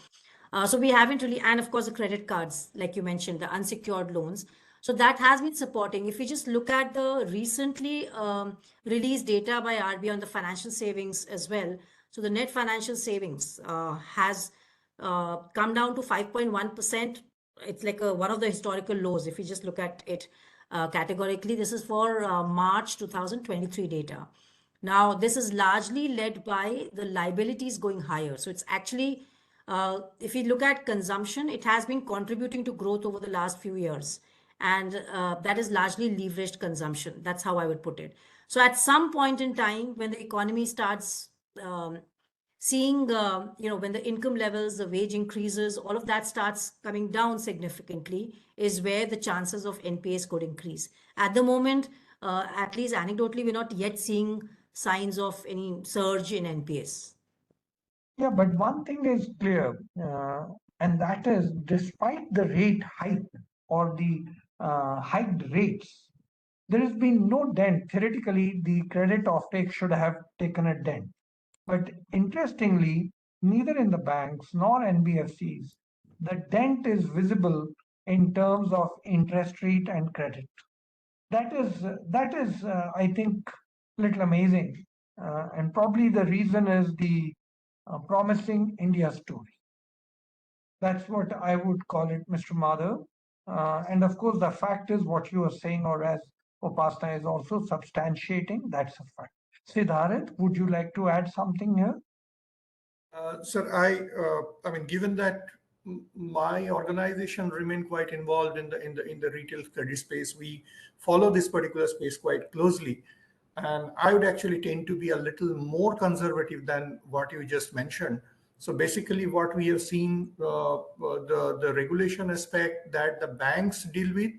So we haven't really, and of course the credit cards, like you mentioned, the unsecured loans. So that has been supporting. If we just look at the recently released data by RBI on the financial savings as well, so the net financial savings has come down to 5.1%. It's like one of the historical lows. If you just look at it categorically, this is for March 2023 data. Now, this is largely led by the liabilities going higher. So it's actually, if you look at consumption, it has been contributing to growth over the last few years. And that is largely leveraged consumption. That's how I would put it. So at some point in time, when the economy starts seeing, when the income levels, the wage increases, all of that starts coming down significantly, is where the chances of NPAs could increase. At the moment, at least anecdotally, we're not yet seeing signs of any surge in NPAs. Yeah, but one thing is clear, and that is despite the rate hike or the hiked rates, there has been no dent. Theoretically, the credit offtake should have taken a dent. But interestingly, neither in the banks nor NBFCs, the dent is visible in terms of interest rate and credit. That is, I think, little amazing, and probably the reason is the promising India story. That's what I would call it, Mr. Madhav. And of course, the fact is what you are saying, or as Upasana is also substantiating, that's a fact. Siddharth, would you like to add something here? Sir, I mean, given that my organization remain quite involved in the retail credit space, we follow this particular space quite closely, and I would actually tend to be a little more conservative than what you just mentioned. So basically, what we have seen, the regulation aspect that the banks deal with,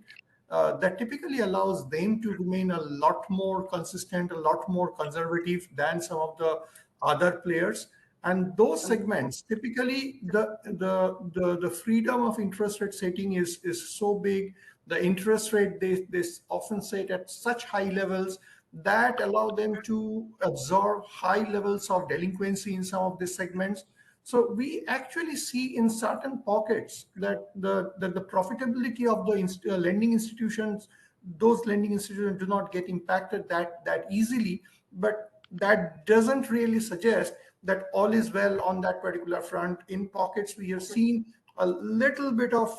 that typically allows them to remain a lot more consistent, a lot more conservative than some of the other players. And those segments, typically the freedom of interest rate setting is so big. The interest rate they often set at such high levels that allow them to absorb high levels of delinquency in some of these segments. So we actually see in certain pockets that the profitability of the lending institutions, those lending institutions do not get impacted that easily. But that doesn't really suggest that all is well on that particular front. In pockets, we have seen a little bit of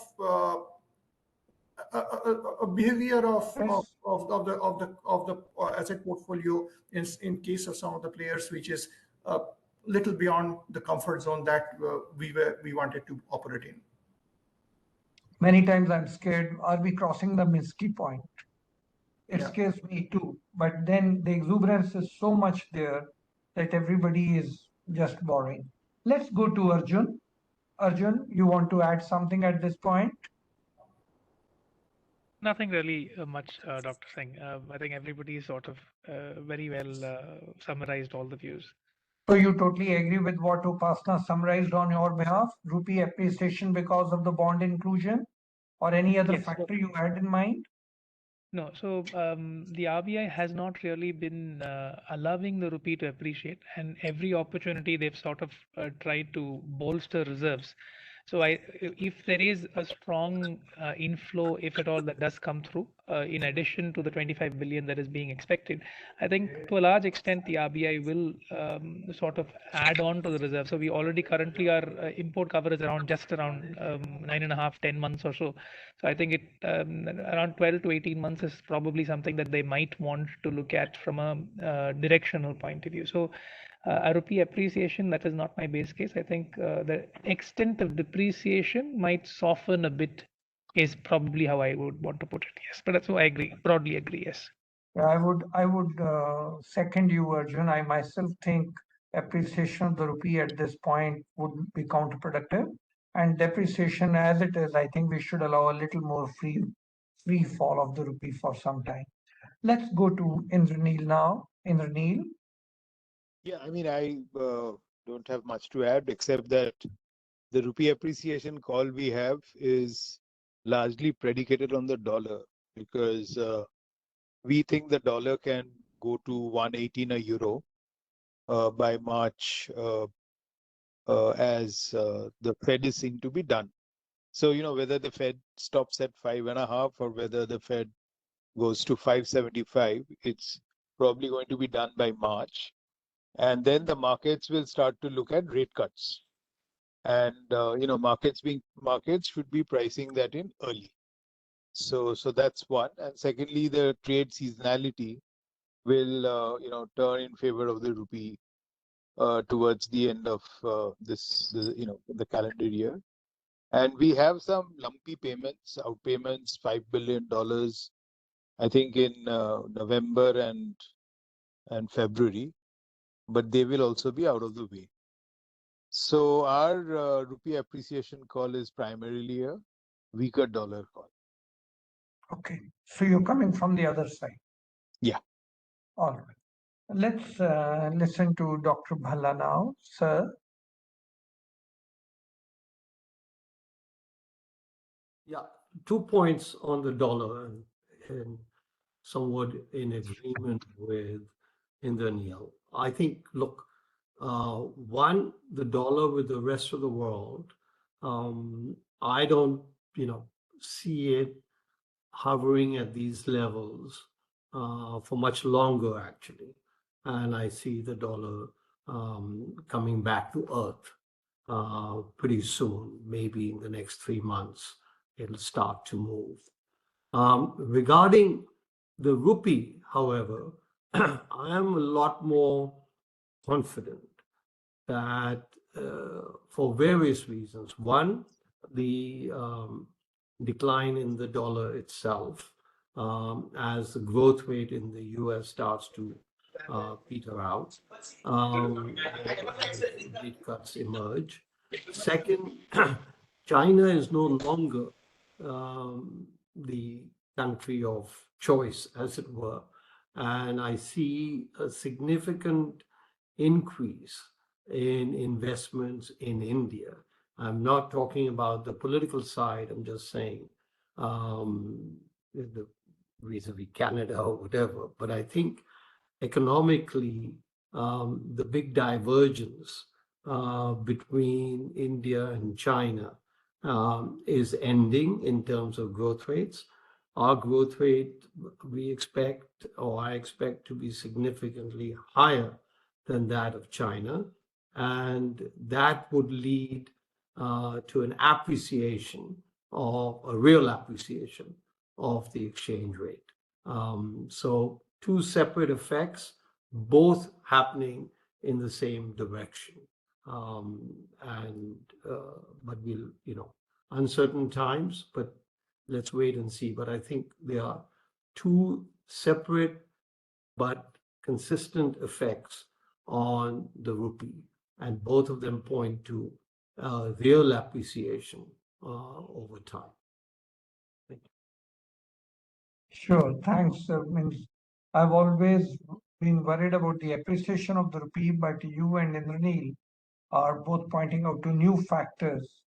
a behavior of the asset portfolio in case of some of the players, which is a little beyond the comfort zone that we wanted to operate in. Many times I'm scared, are we crossing the Minsky point? It Yeah. scares me too. But then the exuberance is so much there that everybody is just borrowing. Let's go to Arjun. Arjun, you want to add something at this point? Nothing really much, Dr. Singh. I think everybody sort of very well summarized all the views. So you totally agree with what Upasana summarized on your behalf? Rupee appreciation because of the bond inclusion, or any other Yes. factor you had in mind? No, so the RBI has not really been allowing the rupee to appreciate, and every opportunity they've sort of tried to bolster reserves. So if there is a strong inflow, if at all, that does come through, in addition to the 25 billion that is being expected, I think to a large extent the RBI will sort of add on to the reserve. So we already currently our import cover is around just around 9.5, 10 months or so. So I think it around 12 to 18 months is probably something that they might want to look at from a directional point of view. So a rupee appreciation, that is not my base case. I think the extent of depreciation might soften a bit is probably how I would want to put it. Yes, but so I agree, broadly agree. Yes. Yeah, I would second you, Arjun. I myself think appreciation of the rupee at this point would be counterproductive, and depreciation as it is, I think we should allow a little more free fall of the rupee for some time. Let's go to Indraneel now. Indraneel. Yeah, I mean, I don't have much to add except that the rupee appreciation call we have is largely predicated on the dollar, because we think the dollar can go to 118 a euro by March, as the Fed is seen to be done. So, whether the Fed stops at 5.5 or whether the Fed goes to 5.75, it's probably going to be done by March. And then the markets will start to look at rate cuts. And, markets should be pricing that in early. So that's one. And secondly, the trade seasonality will, turn in favor of the rupee towards the end of the calendar year. And we have some lumpy payments, outpayments, $5 billion, I think in November and February, but they will also be out of the way. So our rupee appreciation call is primarily a weaker dollar call. Okay, so you're coming from the other side. Yeah. All right. Let's listen to Dr. Bhalla now, sir. Yeah, 2 points on the dollar. And somewhat in agreement with Indranil. I think, look, one, the dollar with the rest of the world, I don't, see it hovering at these levels for much longer, actually. And I see the dollar coming back to earth pretty soon, maybe in the next 3 months, it'll start to move. Regarding the rupee, however, I am a lot more confident that for various reasons. One, the decline in the dollar itself, as the growth rate in the US starts to peter out, as rate cuts emerge. Second, China is no longer the country of choice, as it were, and I see a significant increase in investments in India. I'm not talking about the political side, I'm just saying vis-a-vis Canada or whatever. But I think economically, the big divergence between India and China is ending in terms of growth rates. Our growth rate, we expect, or I expect, to be significantly higher than that of China. And that would lead to an appreciation, of a real appreciation of the exchange rate. So two separate effects, both happening in the same direction. But we'll, uncertain times, but let's wait and see. But I think there are two separate but consistent effects on the rupee, and both of them point to real appreciation over time. Thank you. Sure, thanks. I've always been worried about the appreciation of the rupee, but you and Indranil are both pointing out to new factors,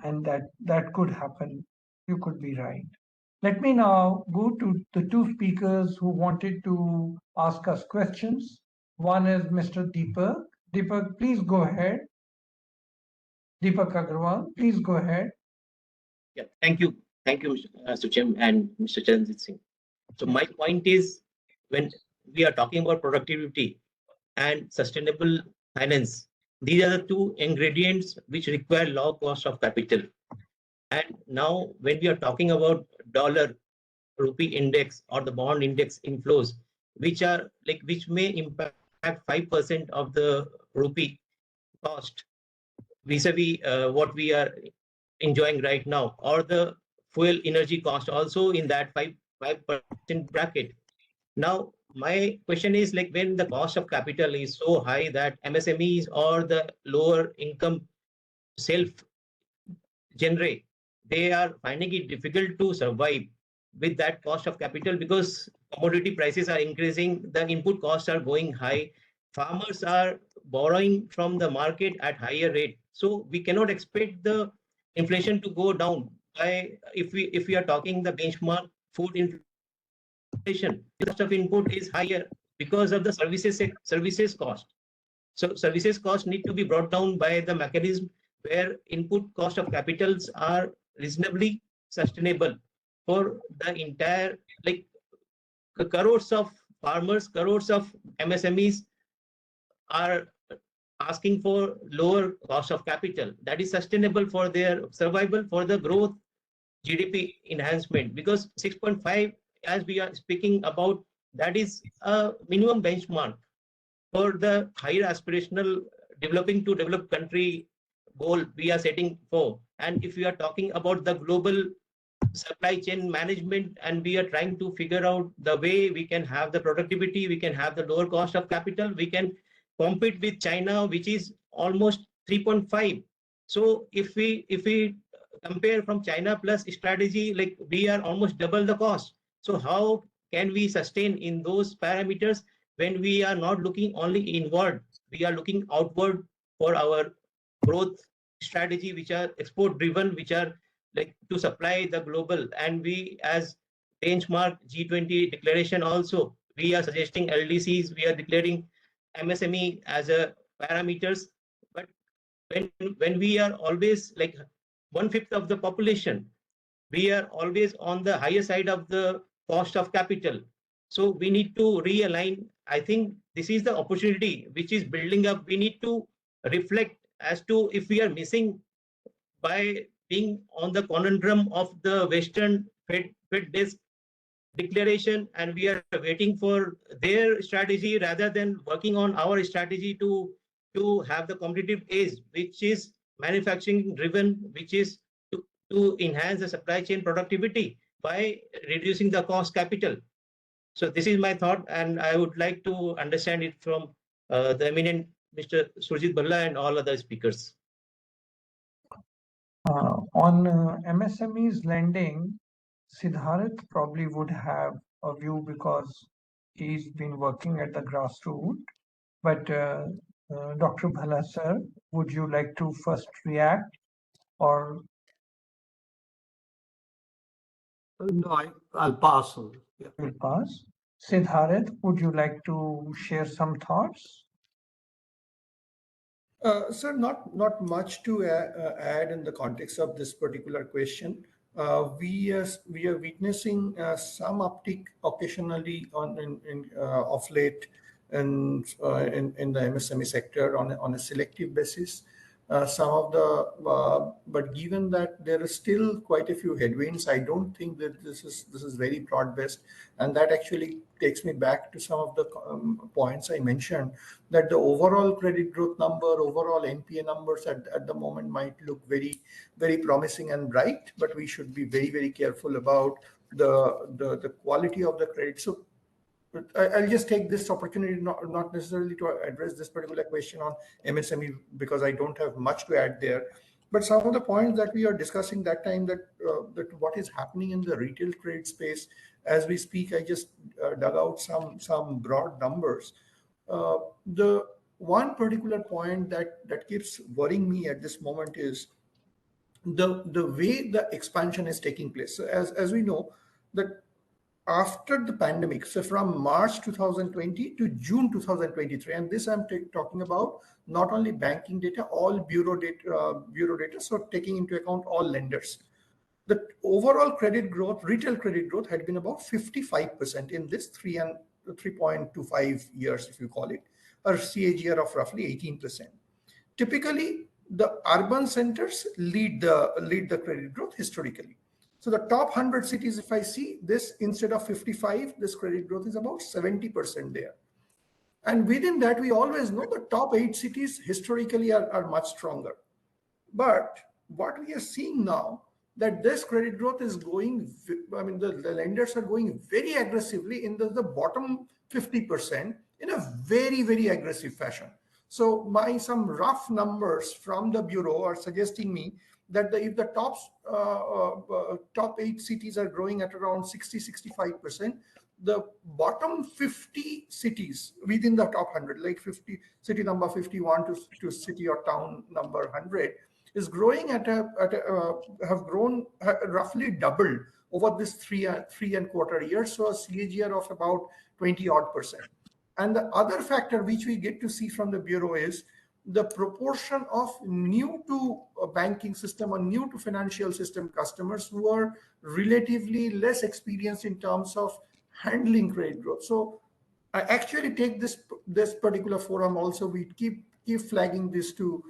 and that could happen. You could be right. Let me now go to the two speakers who wanted to ask us questions. One is Mr. Deepak. Deepak, please go ahead. Deepak Agrawal, please go ahead. Yeah, thank you. Thank you, SMPC and Mr. Charanjit Singh. So my point is, when we are talking about productivity and sustainable finance, these are the two ingredients which require low cost of capital. And now when we are talking about dollar rupee index or the bond index inflows, which may impact 5% of the rupee cost vis-a-vis what we are enjoying right now, or the fuel energy cost also in that 5% bracket. Now, my question is, like, when the cost of capital is so high that MSMEs or the lower income self-generate, they are finding it difficult to survive with that cost of capital, because commodity prices are increasing, the input costs are going high, farmers are borrowing from the market at higher rate. So we cannot expect the inflation to go down by, if we are talking the benchmark food inflation, the cost of input is higher because of the services cost. So services cost need to be brought down by the mechanism where input cost of capitals are reasonably sustainable for the entire, like, crores of farmers, crores of MSMEs are asking for lower cost of capital that is sustainable for their survival, for the growth, GDP enhancement, because 6.5, as we are speaking about, that is a minimum benchmark for the higher aspirational developing to developed country goal we are setting for. And if we are talking about the global supply chain management, and we are trying to figure out the way we can have the productivity, we can have the lower cost of capital, we can compete with China, which is almost 3.5. So if we compare from China plus strategy, like, we are almost double the cost. So how can we sustain in those parameters when we are not looking only inward, we are looking outward for our growth strategy, which are export driven, which are like to supply the global, and we as benchmark G20 declaration also, we are suggesting LDCs, we are declaring MSME as a parameters. But when we are always like 1/5 of the population, we are always on the higher side of the cost of capital. So we need to realign. I think this is the opportunity which is building up. We need to reflect as to if we are missing by being on the conundrum of the Western Fed desk declaration, and we are waiting for their strategy rather than working on our strategy to have the competitive edge, which is manufacturing driven, which is to enhance the supply chain productivity by reducing the cost capital. So this is my thought, and I would like to understand it from the eminent Mr. Surjit Bhalla and all other speakers. On MSMEs lending, Siddharth probably would have a view because he's been working at the grassroots. But Dr. Bhala sir, would you like to first react, or No, I'll pass on. Yeah. will pass? Siddharth, would you like to share some thoughts? Sir, not much to add in the context of this particular question. We are witnessing some uptick occasionally of late in the MSME sector on a selective basis. But given that there is still quite a few headwinds, I don't think that this is very broad-based, and that actually takes me back to some of the points I mentioned, that the overall credit growth number, overall NPA numbers at the moment might look very, very promising and bright, but we should be very, very careful about the quality of the credit. So I'll just take this opportunity, not necessarily to address this particular question on MSME, because I don't have much to add there. But some of the points that we are discussing that time, that what is happening in the retail credit space as we speak, I just dug out some broad numbers. The one particular point that keeps worrying me at this moment is the way the expansion is taking place. So as we know, that after the pandemic, so from March 2020 to June 2023, and this I'm talking about not only banking data, all bureau data, so taking into account all lenders. The overall credit growth, retail credit growth, had been about 55% in this 3.25 years, if you call it, or CAGR of roughly 18%. Typically, the urban centers lead the credit growth historically. So the top 100 cities, if I see this, instead of 55, this credit growth is about 70% there. And within that, we always know the top 8 cities historically are much stronger. But what we are seeing now, that this credit growth is going, I mean, the lenders are going very aggressively in the bottom 50% in a very, very aggressive fashion. So some rough numbers from the Bureau are suggesting me that if the top 8 cities are growing at around 60-65%, the bottom 50 cities within the top 100, like city number 51 to city or town number 100, is growing have grown roughly doubled over this 3.25 years, so a CAGR of about 20-odd%. And the other factor which we get to see from the Bureau is the proportion of new to a banking system or new to financial system customers who are relatively less experienced in terms of handling credit growth. So I actually take this particular forum also, we keep flagging this to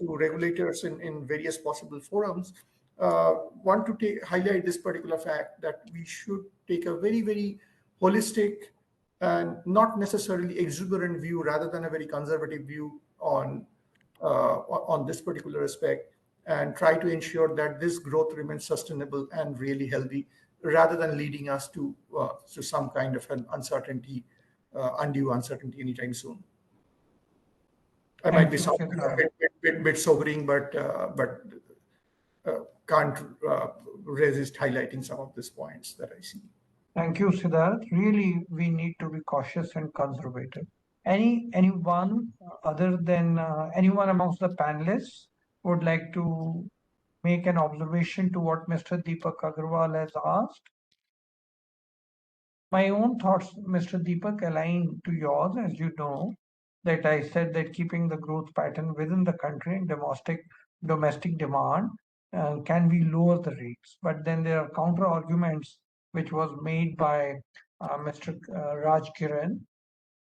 regulators in various possible forums. Want to highlight this particular fact that we should take a very, very holistic and not necessarily exuberant view, rather than a very conservative view on this particular aspect, and try to ensure that this growth remains sustainable and really healthy, rather than leading us to some kind of an uncertainty, undue uncertainty anytime soon. I might be sounding a bit sobering, but can't resist highlighting some of these points that I see. Thank you, Siddharth. Really, we need to be cautious and conservative. Anyone other than anyone amongst the panelists would like to make an observation to what Mr. Deepak Agarwal has asked? My own thoughts, Mr. Deepak, align to yours, as you know, that I said that keeping the growth pattern within the country and domestic demand, can we lower the rates? But then there are counter arguments which was made by Mr. Raj Kiran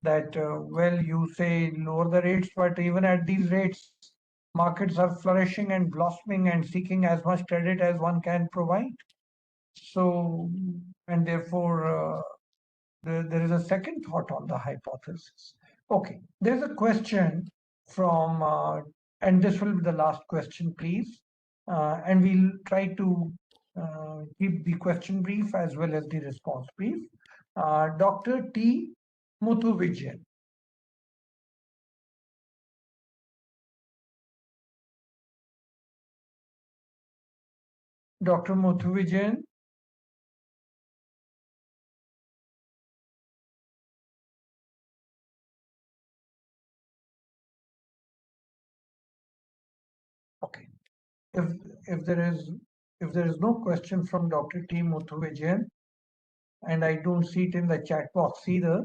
that, well, you say lower the rates, but even at these rates, markets are flourishing and blossoming and seeking as much credit as one can provide. So, and therefore, there is a second thought on the hypothesis. Okay, there's a question from, and this will be the last question, please. And we'll try to keep the question brief as well as the response brief. Dr. T. Muthuvijayan. Dr. Muthuvijayan. Okay. If there is no question from Dr. T. Muthuvijayan, and I don't see it in the chat box either,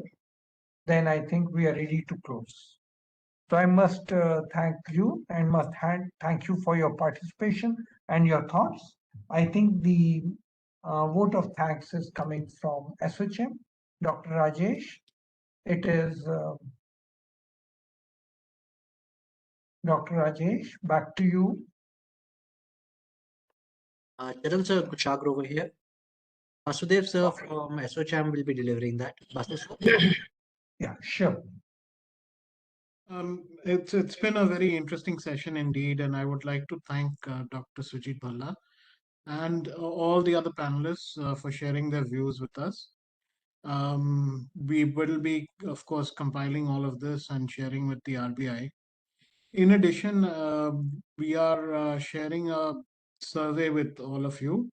then I think we are ready to close. So I must thank you and must thank you for your participation and your thoughts. I think the vote of thanks is coming from ASSOCHAM, Dr. Rajesh. It is Dr. Rajesh, back to you. Charan sir, Kushagra over here. Vasudev sir from ASSOCHAM will be delivering that. Yeah, sure. It's been a very interesting session indeed, and I would like to thank Dr. Sujit Bhalla and all the other panelists for sharing their views with us. We will be, of course, compiling all of this and sharing with the RBI. In addition, we are sharing a survey with all of you.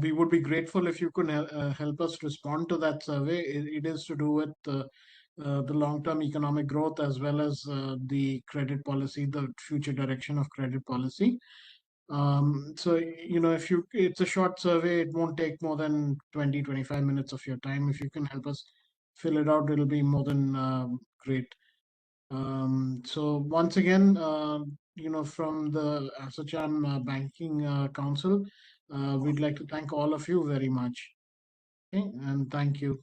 We would be grateful if you could help us respond to that survey. It is to do with the long-term economic growth as well as the credit policy, the future direction of credit policy. So, you know, it's a short survey, it won't take more than 20-25 minutes of your time. If you can help us fill it out, it'll be more than great. So once again, you know, from the ASSOCHAM Banking Council, we'd like to thank all of you very much. Okay, and thank you.